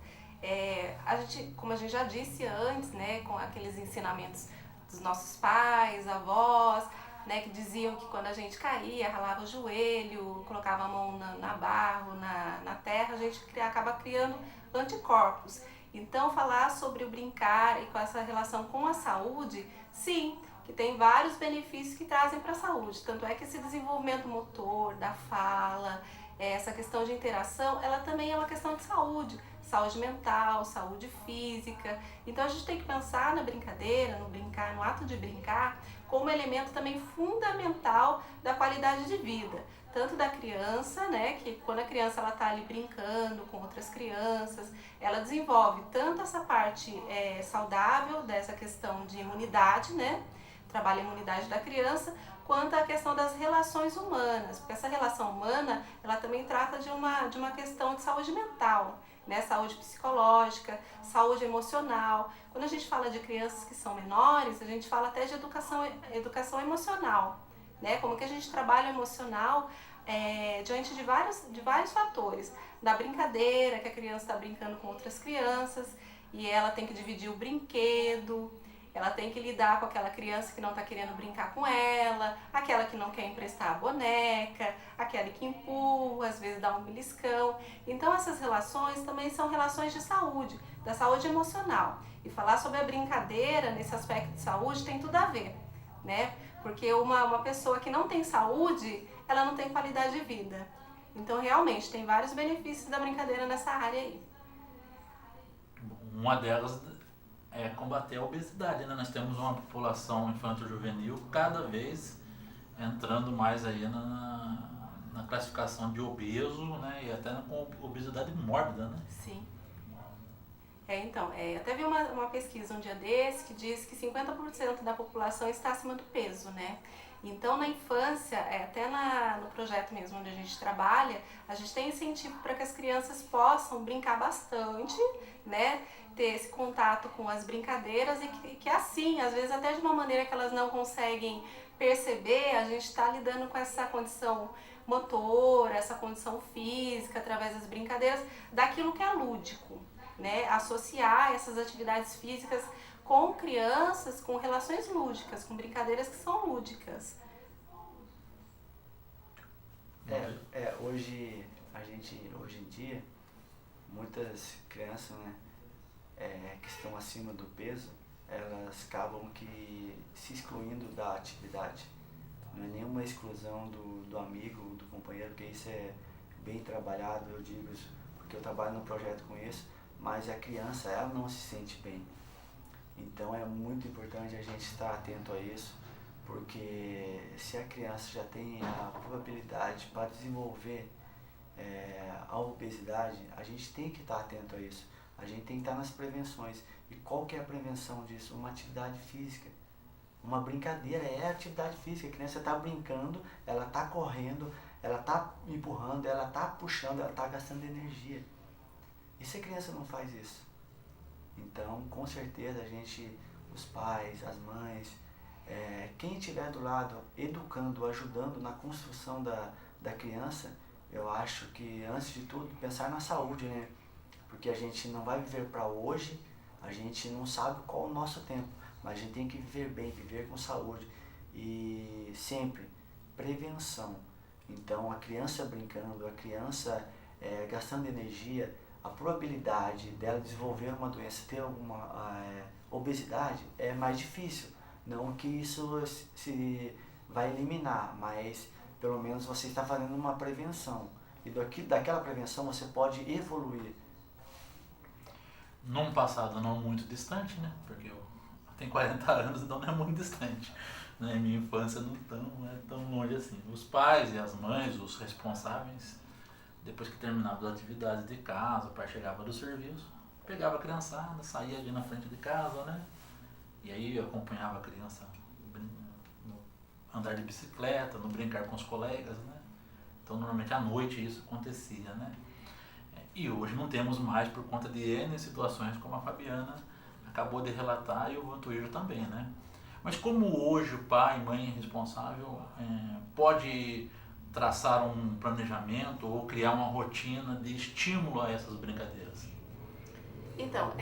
a gente, como a gente já disse antes, né, com aqueles ensinamentos dos nossos pais, avós, né, que diziam que quando a gente caía, ralava o joelho, colocava a mão na barro, na terra, a gente acaba criando anticorpos. Então, falar sobre o brincar e com essa relação com a saúde, sim, que tem vários benefícios que trazem para a saúde. Tanto é que esse desenvolvimento motor, da fala, essa questão de interação, ela também é uma questão de saúde. Saúde mental, saúde física. Então a gente tem que pensar na brincadeira, no brincar, no ato de brincar, como elemento também fundamental da qualidade de vida. Tanto da criança, né, que quando a criança ela está ali brincando com outras crianças, ela desenvolve tanto essa parte saudável, dessa questão de imunidade, né, trabalha a imunidade da criança, quanto a questão das relações humanas, porque essa relação humana, ela também trata de uma questão de saúde mental, né? Saúde psicológica, saúde emocional. Quando a gente fala de crianças que são menores, a gente fala até de educação emocional, né? Como que a gente trabalha o emocional diante de vários fatores. Da brincadeira, que a criança está brincando com outras crianças e ela tem que dividir o brinquedo, ela tem que lidar com aquela criança que não está querendo brincar com ela, aquela que não quer emprestar a boneca, aquela que empurra, às vezes dá um beliscão. Então essas relações também são relações de saúde, da saúde emocional. E falar sobre a brincadeira nesse aspecto de saúde tem tudo a ver, né? Porque uma pessoa que não tem saúde, ela não tem qualidade de vida. Então realmente tem vários benefícios da brincadeira nessa área aí. Uma delas é combater a obesidade, né? Nós temos uma população infanto-juvenil cada vez entrando mais aí na classificação de obeso, né? E até com obesidade mórbida, né? Sim. Então, até vi uma pesquisa um dia desse que diz que 50% da população está acima do peso, né? Então, na infância, até no projeto mesmo onde a gente trabalha, a gente tem incentivo para que as crianças possam brincar bastante, né? Ter esse contato com as brincadeiras e que assim, às vezes até de uma maneira que elas não conseguem perceber, a gente está lidando com essa condição motora, essa condição física, através das brincadeiras, daquilo que é lúdico, né? Associar essas atividades físicas com crianças, com relações lúdicas, com brincadeiras que são lúdicas. Hoje em dia, muitas crianças, né, que estão acima do peso, elas acabam que se excluindo da atividade. Não é nenhuma exclusão do amigo, do companheiro, porque isso é bem trabalhado, eu digo isso, porque eu trabalho no projeto com isso, mas a criança, ela não se sente bem. Então é muito importante a gente estar atento a isso, porque se a criança já tem a probabilidade para desenvolver a obesidade, a gente tem que estar atento a isso. A gente tem que estar nas prevenções. E qual que é a prevenção disso? Uma atividade física. Uma brincadeira é atividade física. A criança está brincando, ela está correndo, ela está empurrando, ela está puxando, ela está gastando energia. E se a criança não faz isso? Então, com certeza, os pais, as mães, quem estiver do lado, educando, ajudando na construção da criança, eu acho que, antes de tudo, pensar na saúde, né? Porque a gente não vai viver para hoje, a gente não sabe qual o nosso tempo, mas a gente tem que viver bem, viver com saúde e sempre prevenção. Então, a criança brincando, a criança gastando energia, a probabilidade dela desenvolver uma doença, ter alguma obesidade, é mais difícil. Não que isso se vai eliminar, mas pelo menos você está fazendo uma prevenção. E daquela prevenção você pode evoluir. Num passado não muito distante, né? Porque eu tenho 40 anos, então não é muito distante. Né? Minha infância não é tão longe assim. Os pais e as mães, os responsáveis, depois que terminavam as atividades de casa, o pai chegava do serviço, pegava a criançada, saía ali na frente de casa, né? E aí eu acompanhava a criança no andar de bicicleta, no brincar com os colegas, né? Então normalmente à noite isso acontecia, né? E hoje não temos mais, por conta de N situações, como a Fabiana acabou de relatar, e o Vantuírio também, né? Mas como hoje o pai, mãe responsável pode traçar um planejamento ou criar uma rotina de estímulo a essas brincadeiras? Então,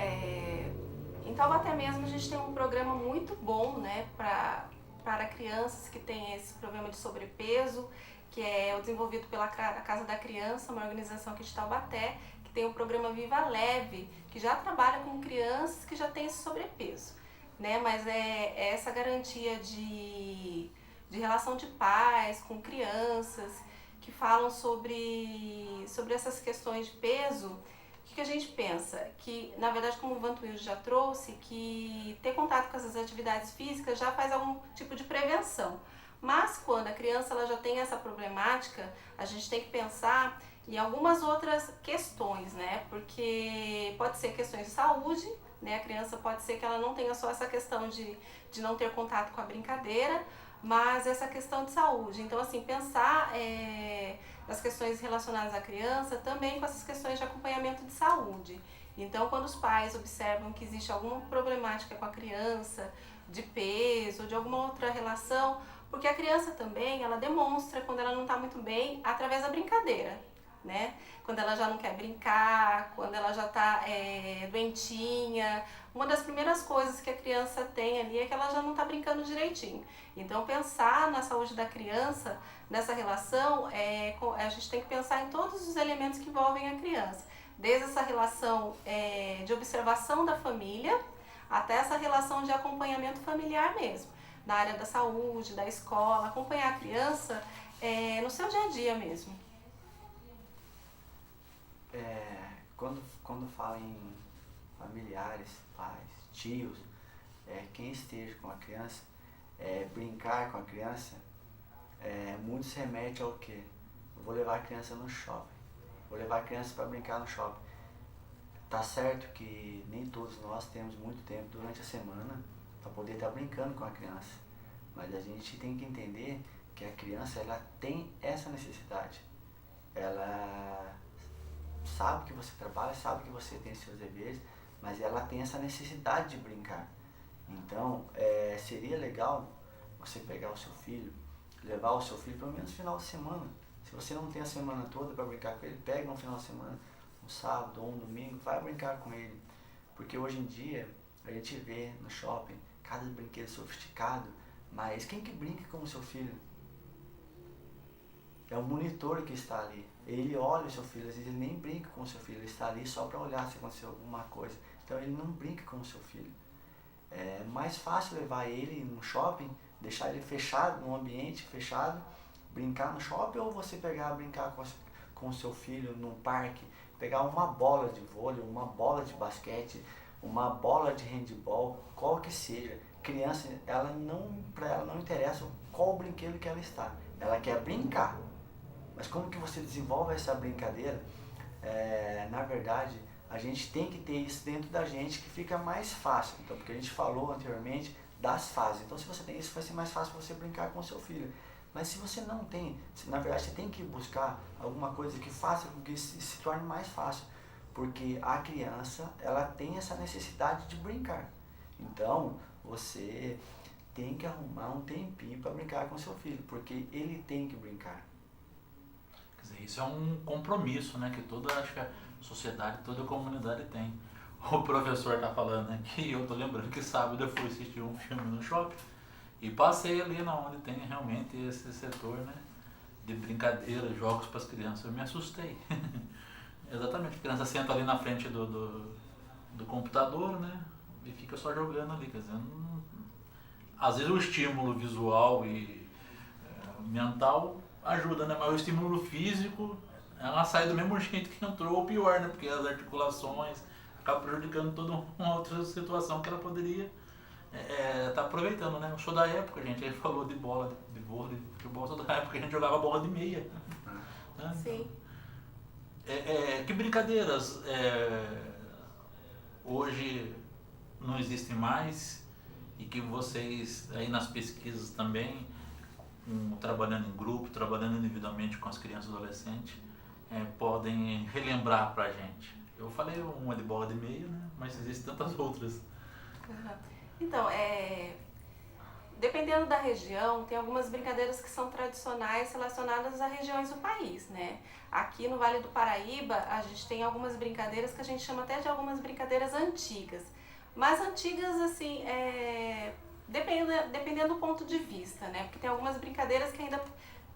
em Taubaté mesmo a gente tem um programa muito bom, né, para crianças que têm esse problema de sobrepeso, que é desenvolvido pela Casa da Criança, uma organização aqui de Taubaté, que tem o programa Viva Leve, que já trabalha com crianças que já têm esse sobrepeso, né, mas é essa garantia de relação de pais com crianças que falam sobre essas questões de peso. O que a gente pensa? Que, na verdade, como o Vantuírio já trouxe, que ter contato com essas atividades físicas já faz algum tipo de prevenção. Mas quando a criança ela já tem essa problemática, a gente tem que pensar em algumas outras questões, né? Porque pode ser questões de saúde, né? A criança pode ser que ela não tenha só essa questão de não ter contato com a brincadeira, mas essa questão de saúde. Então, assim, pensar nas questões relacionadas à criança também com essas questões de acompanhamento de saúde. Então, quando os pais observam que existe alguma problemática com a criança, de peso ou de alguma outra relação, porque a criança também, ela demonstra quando ela não está muito bem através da brincadeira, né? Quando ela já não quer brincar, quando ela já está doentinha. Uma das primeiras coisas que a criança tem ali é que ela já não está brincando direitinho. Então, pensar na saúde da criança, nessa relação, a gente tem que pensar em todos os elementos que envolvem a criança. Desde essa relação de observação da família, até essa relação de acompanhamento familiar mesmo. Na área da saúde, da escola, acompanhar a criança no seu dia a dia mesmo. Quando fala em familiares, pais, tios, quem esteja com a criança, brincar com a criança, muito se remete ao quê? Eu vou levar a criança no shopping, vou levar a criança para brincar no shopping. Tá certo que nem todos nós temos muito tempo durante a semana para poder estar brincando com a criança, mas a gente tem que entender que a criança ela tem essa necessidade. Ela sabe que você trabalha, sabe que você tem seus deveres, mas ela tem essa necessidade de brincar. Então, seria legal você pegar o seu filho, levar o seu filho pelo menos no final de semana. Se você não tem a semana toda para brincar com ele, pega no final de semana, um sábado ou um domingo, vai brincar com ele. Porque hoje em dia, a gente vê no shopping cada brinquedo sofisticado, mas quem que brinca com o seu filho? É o monitor que está ali. Ele olha o seu filho, às vezes ele nem brinca com o seu filho, ele está ali só para olhar se aconteceu alguma coisa. Então ele não brinca com o seu filho. É mais fácil levar ele no shopping, deixar ele fechado, num ambiente fechado, brincar no shopping, ou você brincar com o seu filho num parque, pegar uma bola de vôlei, uma bola de basquete, uma bola de handebol, qual que seja. Criança, para ela não interessa qual brinquedo que ela está, ela quer brincar. Mas como que você desenvolve essa brincadeira? Na verdade, a gente tem que ter isso dentro da gente que fica mais fácil. Então, porque a gente falou anteriormente das fases. Então, se você tem isso, vai ser mais fácil você brincar com o seu filho. Mas se você não tem, na verdade, você tem que buscar alguma coisa que faça com que se torne mais fácil. Porque a criança, ela tem essa necessidade de brincar. Então, você tem que arrumar um tempinho para brincar com seu filho, porque ele tem que brincar. Quer dizer, isso é um compromisso, né, que acho que a sociedade, toda a comunidade tem. O professor está falando aqui, eu estou lembrando que sábado eu fui assistir um filme no shopping e passei ali onde tem realmente esse setor, né, de brincadeira, jogos para as crianças. Eu me assustei. Exatamente, a criança senta ali na frente do computador, né, e fica só jogando ali. Quer dizer, às vezes o estímulo visual e mental ajuda, né, mas o estímulo físico, ela sai do mesmo jeito que entrou, ou pior, né, porque as articulações acaba prejudicando toda uma outra situação que ela poderia estar aproveitando, né. Eu sou da época, gente, ele falou de bola, de vôlei, de futebol, eu sou da época que a gente jogava bola de meia. Né? Sim. Que brincadeiras hoje não existem mais e que vocês aí nas pesquisas também, trabalhando em grupo, trabalhando individualmente com as crianças e adolescentes, podem relembrar pra gente? Eu falei uma de bola de meia, né? Mas existem tantas outras. Aham. Então, dependendo da região, tem algumas brincadeiras que são tradicionais relacionadas a regiões do país, né? Aqui no Vale do Paraíba, a gente tem algumas brincadeiras que a gente chama até de algumas brincadeiras antigas. Mas antigas, assim, dependendo do ponto de vista, né? Porque tem algumas brincadeiras que ainda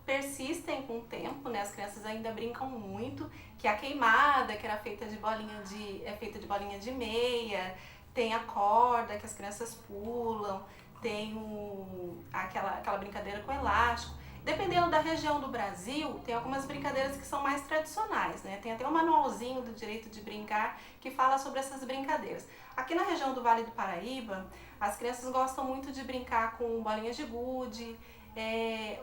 persistem com o tempo, né? As crianças ainda brincam muito, que é a queimada, que era feita de bolinha de meia, tem a corda que as crianças pulam, tem aquela brincadeira com elástico. Dependendo da região do Brasil, tem algumas brincadeiras que são mais tradicionais, né? Tem até um manualzinho do direito de brincar que fala sobre essas brincadeiras. Aqui na região do Vale do Paraíba, as crianças gostam muito de brincar com bolinhas de gude,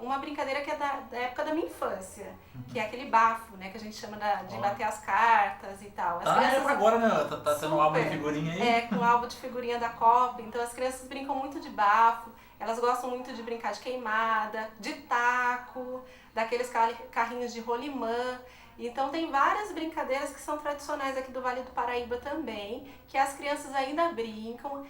uma brincadeira que é da época da minha infância, que é aquele bafo, né? Que a gente chama de bater as cartas e tal. As crianças, pra agora, né? Tá tendo um álbum de figurinha aí. com um álbum de figurinha da Copa. Então as crianças brincam muito de bafo. Elas gostam muito de brincar de queimada, de taco, daqueles carrinhos de rolimã. Então tem várias brincadeiras que são tradicionais aqui do Vale do Paraíba também, que as crianças ainda brincam.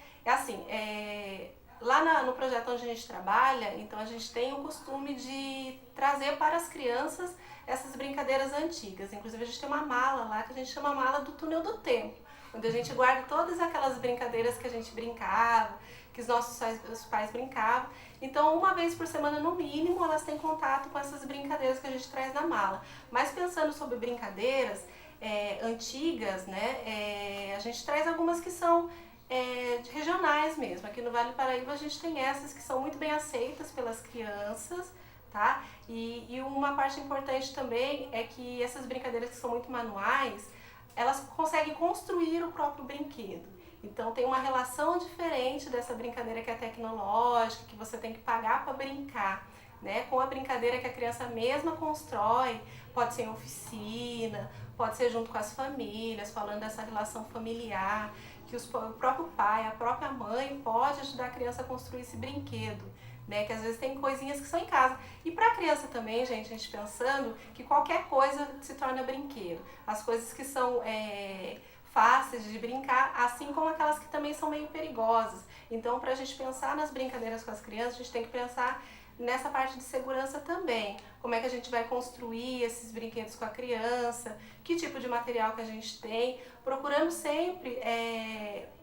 Lá no projeto onde a gente trabalha, então a gente tem o costume de trazer para as crianças essas brincadeiras antigas. Inclusive a gente tem uma mala lá que a gente chama mala do túnel do tempo, onde a gente guarda todas aquelas brincadeiras que a gente brincava, que os pais brincavam. Então, uma vez por semana, no mínimo, elas têm contato com essas brincadeiras que a gente traz na mala. Mas pensando sobre brincadeiras antigas, né, a gente traz algumas que são regionais mesmo. Aqui no Vale do Paraíba a gente tem essas que são muito bem aceitas pelas crianças, tá? E uma parte importante também é que essas brincadeiras que são muito manuais, elas conseguem construir o próprio brinquedo. Então tem uma relação diferente dessa brincadeira que é tecnológica, que você tem que pagar para brincar, né? Com a brincadeira que a criança mesma constrói, pode ser em oficina, pode ser junto com as famílias, falando dessa relação familiar, que o próprio pai, a própria mãe pode ajudar a criança a construir esse brinquedo, né? Que às vezes tem coisinhas que são em casa. E para a criança também, gente, a gente pensando que qualquer coisa se torna brinquedo. As coisas que são fáceis de brincar, assim como aquelas que também são meio perigosas. Então, para a gente pensar nas brincadeiras com as crianças, a gente tem que pensar nessa parte de segurança também. Como é que a gente vai construir esses brinquedos com a criança, que tipo de material que a gente tem, procurando sempre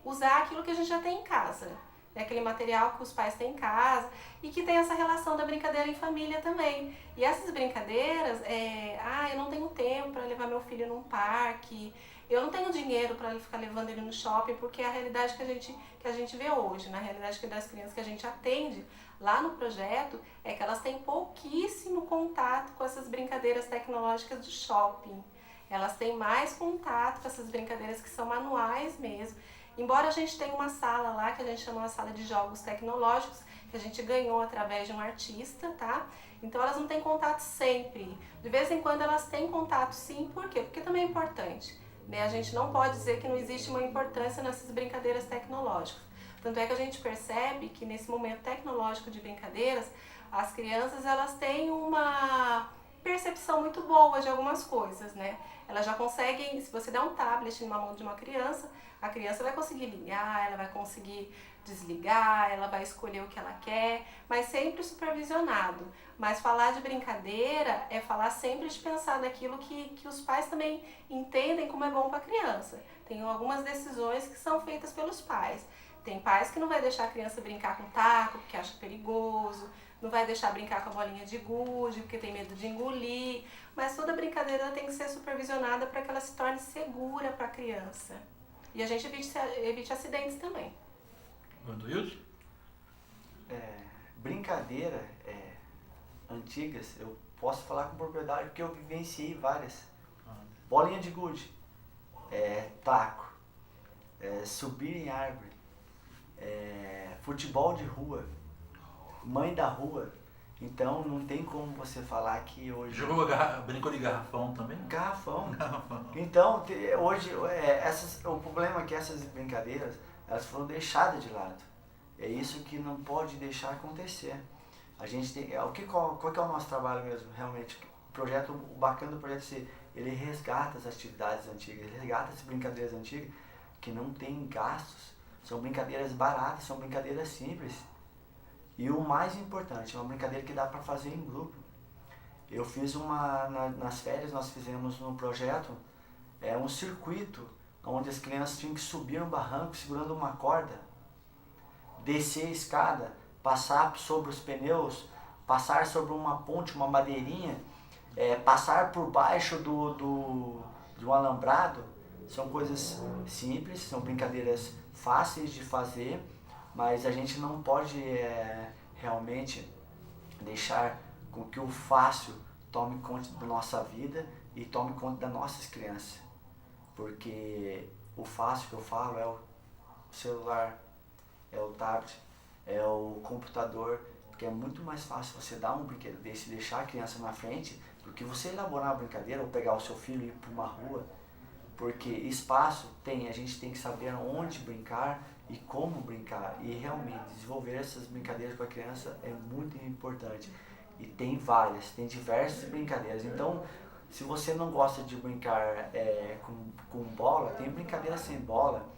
usar aquilo que a gente já tem em casa. Aquele material que os pais têm em casa e que tem essa relação da brincadeira em família também. E essas brincadeiras, eu não tenho tempo para levar meu filho num parque, eu não tenho dinheiro para ficar levando ele no shopping, porque é a realidade que a gente vê hoje, na realidade das crianças que a gente atende lá no projeto, é que elas têm pouquíssimo contato com essas brincadeiras tecnológicas de shopping. Elas têm mais contato com essas brincadeiras que são manuais mesmo. Embora a gente tenha uma sala lá, que a gente chama uma sala de jogos tecnológicos, que a gente ganhou através de um artista, tá? Então elas não têm contato sempre. De vez em quando elas têm contato sim, por quê? Porque também é importante, né? A gente não pode dizer que não existe uma importância nessas brincadeiras tecnológicas. Tanto é que a gente percebe que nesse momento tecnológico de brincadeiras, as crianças elas têm uma percepção muito boa de algumas coisas, né? Elas já conseguem, se você der um tablet numa mão de uma criança, a criança vai conseguir ligar, ela vai conseguir desligar, ela vai escolher o que ela quer, mas sempre supervisionado. Mas falar de brincadeira é falar sempre de pensar naquilo que os pais também entendem como é bom para a criança. Tem algumas decisões que são feitas pelos pais. Tem pais que não vai deixar a criança brincar com taco porque acha perigoso, não vai deixar brincar com a bolinha de gude porque tem medo de engolir, mas toda brincadeira tem que ser supervisionada para que ela se torne segura para a criança. E a gente evite acidentes também. Wilson? Brincadeiras antigas, eu posso falar com propriedade porque eu vivenciei várias. Bolinha de gude, taco, subir em árvore, futebol de rua, mãe da rua. Então não tem como você falar que hoje... Brincou de garrafão também? Garrafão. Então, hoje, o problema é que essas brincadeiras, elas foram deixadas de lado. É isso que não pode deixar acontecer. A gente tem... Qual que é o nosso trabalho mesmo, realmente? O bacana do projeto ele resgata as atividades antigas, ele resgata as brincadeiras antigas que não tem gastos São brincadeiras baratas, são brincadeiras simples. E o mais importante, é uma brincadeira que dá para fazer em grupo. Eu fiz nas férias nós fizemos um projeto, um circuito, onde as crianças tinham que subir um barranco segurando uma corda, descer a escada, passar sobre os pneus, passar sobre uma ponte, uma madeirinha, passar por baixo de um alambrado. São coisas simples, são brincadeiras fáceis de fazer, mas a gente não pode realmente deixar com que o fácil tome conta da nossa vida e tome conta das nossas crianças. Porque o fácil que eu falo é o celular, é o tablet, é o computador, porque é muito mais fácil você dar um brinquedo desse e deixar a criança na frente do que você elaborar uma brincadeira ou pegar o seu filho e ir para uma rua. Porque espaço a gente tem que saber onde brincar e como brincar. E realmente desenvolver essas brincadeiras com a criança é muito importante. E tem diversas brincadeiras. Então, se você não gosta de brincar com bola, tem brincadeira sem bola.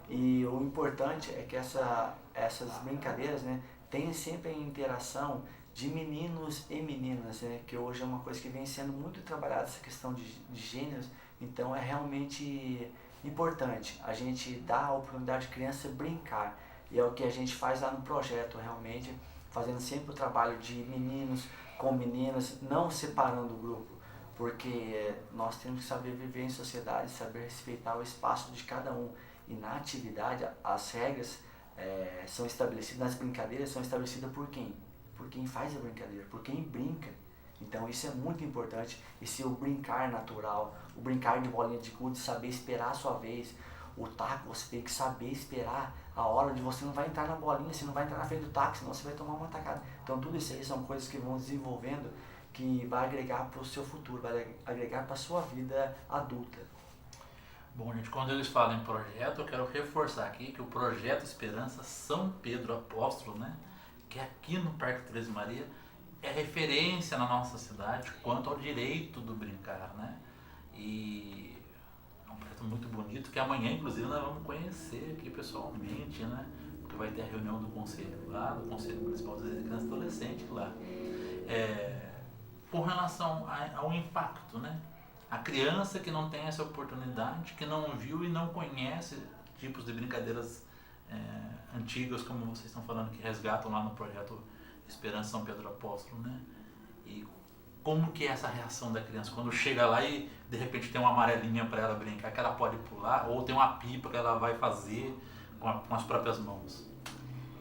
E o importante é que essas brincadeiras, né, tenham sempre a interação de meninos e meninas, né, que hoje é uma coisa que vem sendo muito trabalhada, essa questão de gêneros. Então é realmente importante a gente dar a oportunidade de criança brincar. E é o que a gente faz lá no projeto, realmente, fazendo sempre o trabalho de meninos com meninas, não separando o grupo. Porque nós temos que saber viver em sociedade, saber respeitar o espaço de cada um. E na atividade, as regras são estabelecidas, nas brincadeiras são estabelecidas por quem? Por quem faz a brincadeira, por quem brinca. Então isso é muito importante, esse o brincar natural, o brincar de bolinha de gude, saber esperar a sua vez. O taco, você tem que saber esperar a hora de você não vai entrar na bolinha, você não vai entrar na frente do taco, senão você vai tomar uma tacada. Então tudo isso aí são coisas que vão desenvolvendo, que vai agregar para o seu futuro, vai agregar para a sua vida adulta. Bom, gente, quando eles falam em projeto, eu quero reforçar aqui que o Projeto Esperança São Pedro Apóstolo, né, que é aqui no Parque Teresa de Maria, é referência na nossa cidade quanto ao direito do brincar, né? E é um projeto muito bonito que amanhã, inclusive, nós vamos conhecer aqui pessoalmente, né? Porque vai ter a reunião do conselho lá, do Conselho Municipal das Crianças e Adolescentes lá. Com relação ao impacto, né? A criança que não tem essa oportunidade, que não viu e não conhece tipos de brincadeiras antigas, como vocês estão falando, que resgatam lá no projeto Esperança São Pedro Apóstolo, né? E como que é essa reação da criança quando chega lá e de repente tem uma amarelinha para ela brincar, que ela pode pular, ou tem uma pipa que ela vai fazer com as próprias mãos?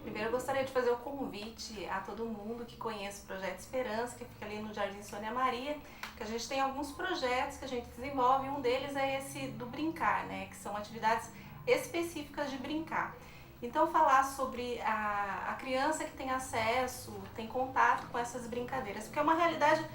Primeiro eu gostaria de fazer o convite a todo mundo que conhece o Projeto Esperança, que fica ali no Jardim Sônia Maria, que a gente tem alguns projetos que a gente desenvolve, um deles é esse do brincar, né? Que são atividades específicas de brincar. Então falar sobre a criança que tem acesso, tem contato com essas brincadeiras, porque é uma realidade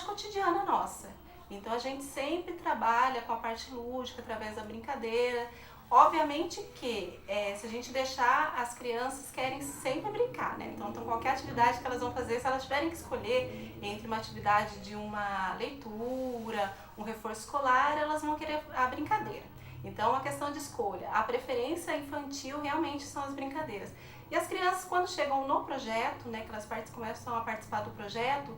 cotidiana nossa. Então a gente sempre trabalha com a parte lúdica, através da brincadeira. Obviamente que se a gente deixar, as crianças querem sempre brincar, né? Então qualquer atividade que elas vão fazer, se elas tiverem que escolher entre uma atividade de uma leitura, um reforço escolar, elas vão querer a brincadeira. Então, a questão de escolha, a preferência infantil realmente são as brincadeiras. E as crianças, quando chegam no projeto, né, que elas começam a participar do projeto,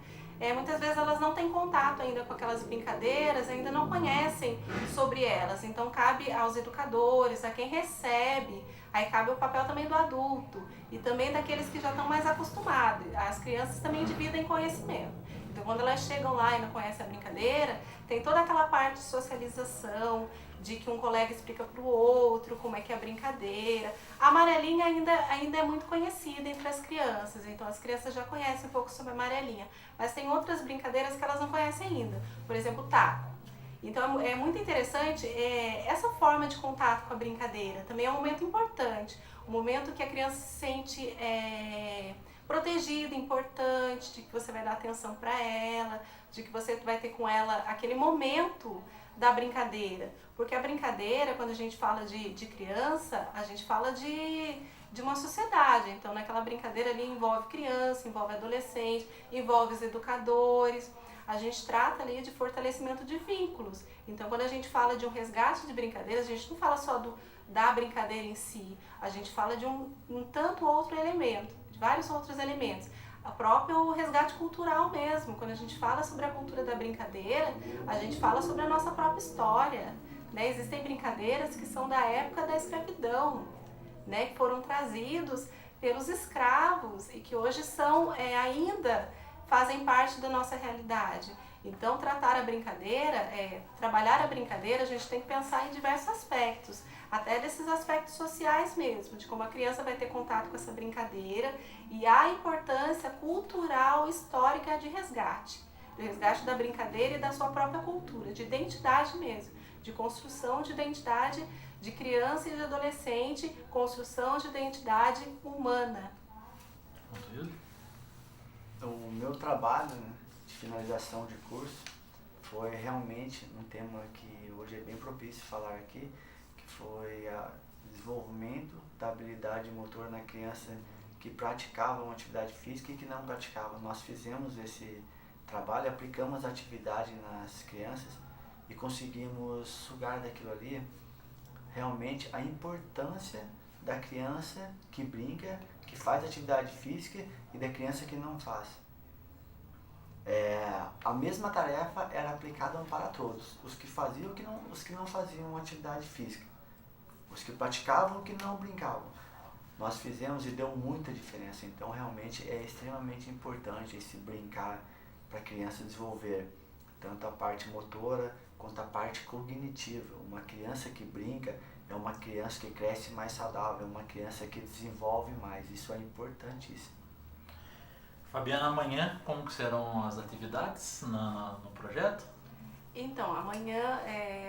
muitas vezes elas não têm contato ainda com aquelas brincadeiras, ainda não conhecem sobre elas. Então, cabe aos educadores, a quem recebe, aí cabe o papel também do adulto e também daqueles que já estão mais acostumados. As crianças também dividem conhecimento. Então, quando elas chegam lá e não conhecem a brincadeira, tem toda aquela parte de socialização, de que um colega explica para o outro como é que é a brincadeira. A amarelinha ainda é muito conhecida entre as crianças, então as crianças já conhecem um pouco sobre a amarelinha. Mas tem outras brincadeiras que elas não conhecem ainda, por exemplo, o taco. Então é muito interessante essa forma de contato com a brincadeira. Também é um momento importante, um momento que a criança se sente protegida, importante, de que você vai dar atenção para ela, de que você vai ter com ela aquele momento da brincadeira. Porque a brincadeira, quando a gente fala de criança, a gente fala de uma sociedade. Então, naquela brincadeira ali envolve criança, envolve adolescente, envolve os educadores. A gente trata ali de fortalecimento de vínculos. Então, quando a gente fala de um resgate de brincadeiras, a gente não fala só da brincadeira em si. A gente fala de um tanto outro elemento, de vários outros elementos. O próprio resgate cultural mesmo, quando a gente fala sobre a cultura da brincadeira, a gente fala sobre a nossa própria história, né? Existem brincadeiras que são da época da escravidão, né? Que foram trazidos pelos escravos e que hoje são ainda fazem parte da nossa realidade. Então, tratar a brincadeira, trabalhar a brincadeira, a gente tem que pensar em diversos aspectos, até desses aspectos sociais mesmo, de como a criança vai ter contato com essa brincadeira e a importância cultural, histórica de resgate. Do resgate da brincadeira e da sua própria cultura, de identidade mesmo, de construção de identidade de criança e de adolescente, construção de identidade humana. O meu trabalho, né, de finalização de curso foi realmente um tema que hoje é bem propício falar aqui, que foi o desenvolvimento da habilidade motor na criança que praticava uma atividade física e que não praticava. Nós fizemos esse trabalho, aplicamos a atividade nas crianças e conseguimos sugar daquilo ali realmente a importância da criança que brinca, que faz atividade física e da criança que não faz. A mesma tarefa era aplicada para todos, os que faziam e os que não faziam atividade física, os que praticavam e os que não brincavam. Nós fizemos e deu muita diferença, então realmente é extremamente importante esse brincar para a criança desenvolver tanto a parte motora quanto a parte cognitiva. Uma criança que brinca é uma criança que cresce mais saudável, é uma criança que desenvolve mais, isso é importantíssimo. Fabiana, amanhã como que serão as atividades no projeto? Então, amanhã,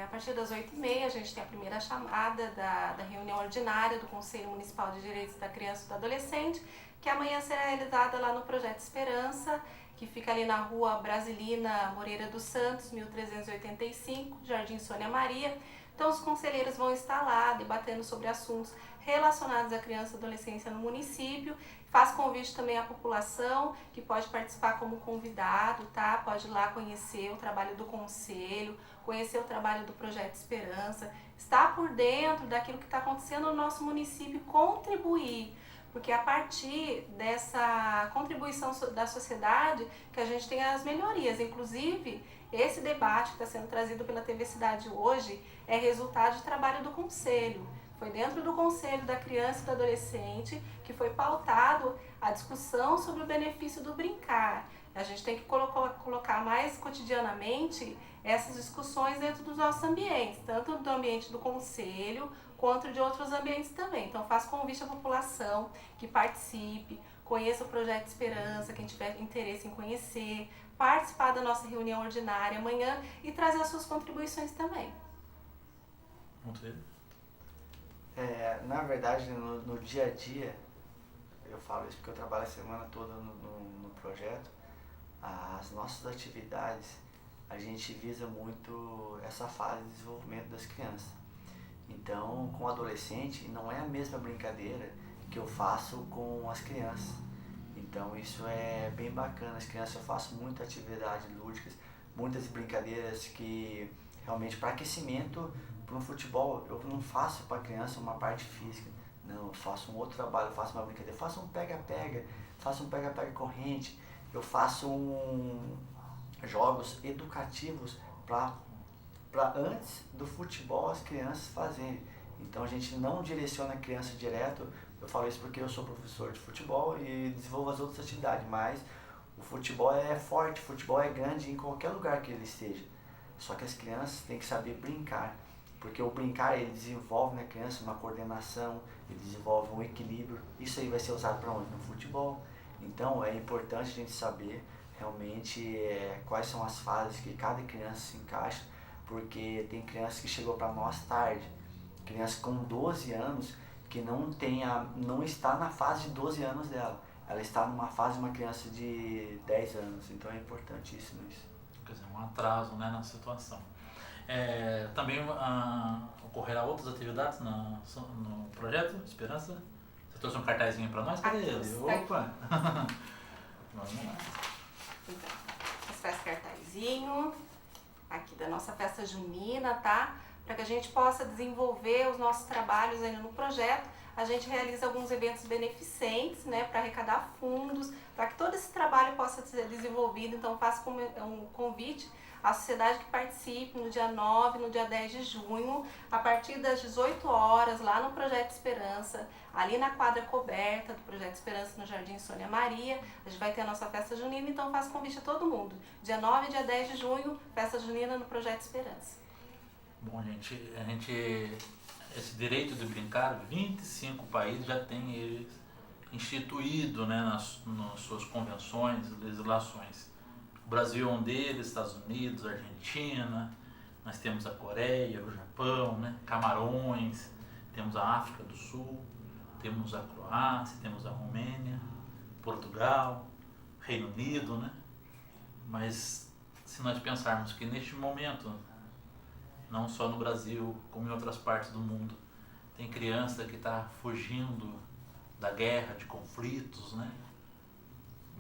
a partir das 8h30, a gente tem a primeira chamada da reunião ordinária do Conselho Municipal de Direitos da Criança e do Adolescente, que amanhã será realizada lá no Projeto Esperança, que fica ali na rua Brasilina Moreira dos Santos, 1385, Jardim Sônia Maria. Então, os conselheiros vão estar lá debatendo sobre assuntos relacionados à criança e adolescência no município. Faz convite também à população, que pode participar como convidado, tá? Pode ir lá conhecer o trabalho do conselho, conhecer o trabalho do Projeto Esperança, estar por dentro daquilo que está acontecendo no nosso município, contribuir. Porque é a partir dessa contribuição da sociedade que a gente tem as melhorias. Inclusive, esse debate que está sendo trazido pela TV Cidade hoje é resultado de trabalho do Conselho. Foi dentro do Conselho da Criança e do Adolescente que foi pautado a discussão sobre o benefício do brincar. A gente tem que colocar mais cotidianamente essas discussões dentro dos nossos ambientes, tanto do ambiente do Conselho quanto de outros ambientes também. Então, faço convite à população que participe, conheça o Projeto Esperança, quem tiver interesse em conhecer, participar da nossa reunião ordinária amanhã e trazer as suas contribuições também. Na verdade, no dia a dia, eu falo isso porque eu trabalho a semana toda no projeto, as nossas atividades, a gente visa muito essa fase de desenvolvimento das crianças. Então, com o adolescente, não é a mesma brincadeira que eu faço com as crianças. Então, isso é bem bacana. As crianças, eu faço muitas atividades lúdicas, muitas brincadeiras que realmente para aquecimento, para um futebol, eu não faço para a criança uma parte física. Não, eu faço um outro trabalho, eu faço uma brincadeira, eu faço um pega-pega, faço um pega-pega corrente, eu faço jogos educativos para antes do futebol as crianças fazerem. Então a gente não direciona a criança direto, eu falo isso porque eu sou professor de futebol e desenvolvo as outras atividades, mas o futebol é forte, o futebol é grande em qualquer lugar que ele esteja. Só que as crianças têm que saber brincar, porque o brincar ele desenvolve na criança uma coordenação, ele desenvolve um equilíbrio, isso aí vai ser usado para onde? No futebol. Então é importante a gente saber realmente quais são as fases que cada criança se encaixa, porque tem criança que chegou para nós tarde, criança com 12 anos que não está na fase de 12 anos dela, ela está numa fase de uma criança de 10 anos, então é importantíssimo isso. Quer dizer, um atraso, né, na situação. Também ocorrerá outras atividades no projeto Esperança? Você trouxe um cartazinho para nós? Cadê ele? Opa! Vamos lá. Então, esse cartazinho aqui da nossa festa junina, tá? para que a gente possa desenvolver os nossos trabalhos ainda no projeto. A gente realiza alguns eventos beneficentes, né, para arrecadar fundos, para que todo esse trabalho possa ser desenvolvido. Então, faço um convite à sociedade que participe no dia 9, no dia 10 de junho, a partir das 18 horas, lá no Projeto Esperança, ali na quadra coberta do Projeto Esperança, no Jardim Sônia Maria. A gente vai ter a nossa festa junina, então faço convite a todo mundo. Dia 9 e dia 10 de junho, festa junina no Projeto Esperança. Bom, gente, esse direito de brincar, 25 países já têm ele instituído, né, nas suas convenções e legislações. O Brasil é um deles, Estados Unidos, Argentina, nós temos a Coreia, o Japão, né, Camarões, temos a África do Sul, temos a Croácia, temos a Romênia, Portugal, Reino Unido, né? Mas se nós pensarmos que neste momento, não só no Brasil, como em outras partes do mundo, tem criança que está fugindo da guerra, de conflitos, né?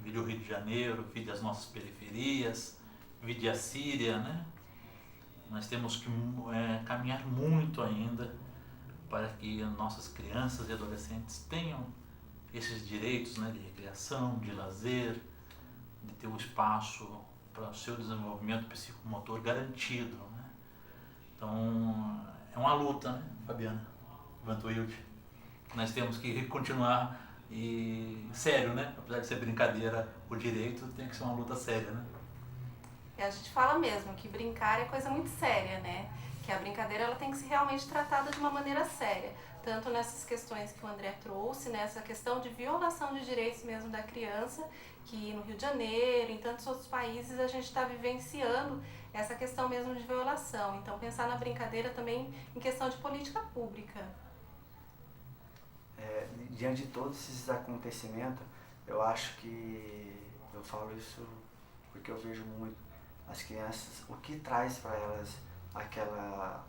Vide o Rio de Janeiro, vide as nossas periferias, vide a Síria, né? Nós temos que caminhar muito ainda para que nossas crianças e adolescentes tenham esses direitos, né, de recreação, de lazer, de ter o espaço para o seu desenvolvimento psicomotor garantido, né? Então, é uma luta, né, Fabiana Vantuilde? Nós temos que continuar e sério, né? Apesar de ser brincadeira, o direito tem que ser uma luta séria, né? E a gente fala mesmo que brincar é coisa muito séria, né? Que a brincadeira ela tem que ser realmente tratada de uma maneira séria. Tanto nessas questões que o André trouxe, nessa questão de violação de direitos mesmo da criança, que no Rio de Janeiro, em tantos outros países, a gente está vivenciando essa questão mesmo de violação. Então, pensar na brincadeira também em questão de política pública. Diante de todos esses acontecimentos, eu acho que, eu falo isso porque eu vejo muito, as crianças, o que traz para elas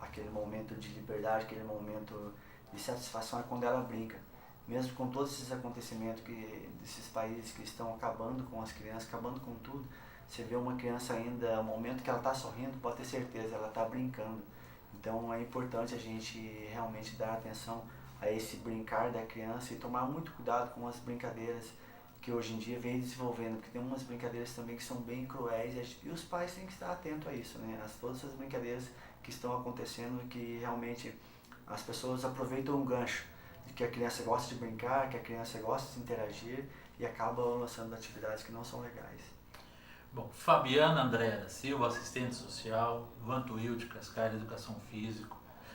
aquele momento de liberdade, aquele momento de satisfação é quando ela brinca. Mesmo com todos esses acontecimentos desses países que estão acabando com as crianças, acabando com tudo, você vê uma criança ainda, o momento que ela está sorrindo, pode ter certeza, ela está brincando. Então é importante a gente realmente dar atenção a esse brincar da criança e tomar muito cuidado com as brincadeiras que hoje em dia vem desenvolvendo, porque tem umas brincadeiras também que são bem cruéis e os pais têm que estar atentos a isso, né? Todas as brincadeiras que estão acontecendo, que realmente as pessoas aproveitam um gancho de que a criança gosta de brincar, que a criança gosta de interagir e acabam lançando atividades que não são legais. Bom, Fabiana Andréa da Silva, assistente social, Vantuilde Cascalho,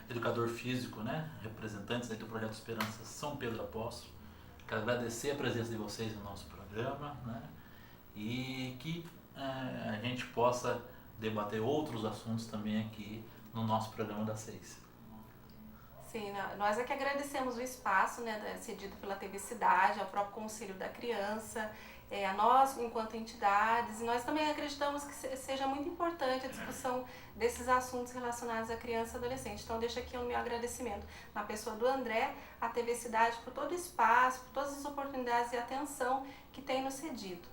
educador físico, né? Representantes aí do Projeto Esperança São Pedro Apóstolo. Quero agradecer a presença de vocês no nosso programa, né? E que a gente possa debater outros assuntos também aqui no nosso programa das 6. Sim, nós é que agradecemos o espaço, né, cedido pela TV Cidade, ao próprio Conselho da Criança, a nós enquanto entidades, e nós também acreditamos que seja muito importante a discussão desses assuntos relacionados à criança e adolescente. Então deixo aqui o meu agradecimento na pessoa do André, à TV Cidade, por todo o espaço, por todas as oportunidades e atenção que tem nos cedido.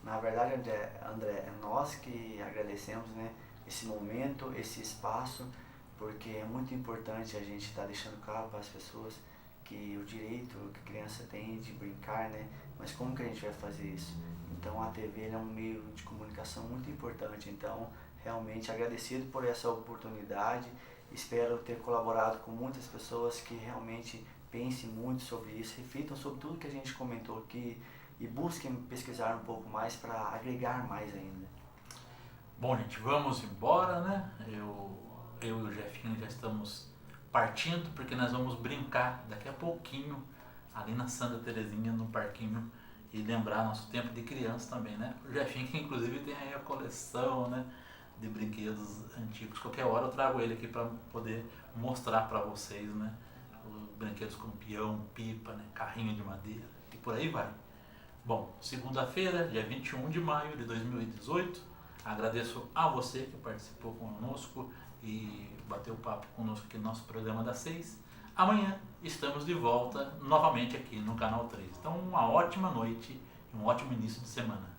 Na verdade, André, é nós que agradecemos, né, esse momento, esse espaço, porque é muito importante a gente estar deixando claro para as pessoas que o direito que a criança tem de brincar, né? Mas como que a gente vai fazer isso? Então a TV é um meio de comunicação muito importante, então realmente agradecido por essa oportunidade, espero ter colaborado com muitas pessoas que realmente pensem muito sobre isso, reflitam sobre tudo que a gente comentou aqui e busquem pesquisar um pouco mais para agregar mais ainda. Bom, gente, vamos embora, né? Eu e o Jefinho já estamos partindo porque nós vamos brincar daqui a pouquinho ali na Santa Terezinha, no parquinho, e lembrar nosso tempo de criança também, né? O Jefinho que inclusive tem aí a coleção, né, de brinquedos antigos. Qualquer hora eu trago ele aqui para poder mostrar para vocês, né, os brinquedos como peão, pipa, né, carrinho de madeira e por aí vai. Bom, segunda-feira, dia 21 de maio de 2018, agradeço a você que participou conosco e bateu papo conosco aqui no nosso programa das 6. Amanhã estamos de volta novamente aqui no Canal 3. Então, uma ótima noite e um ótimo início de semana.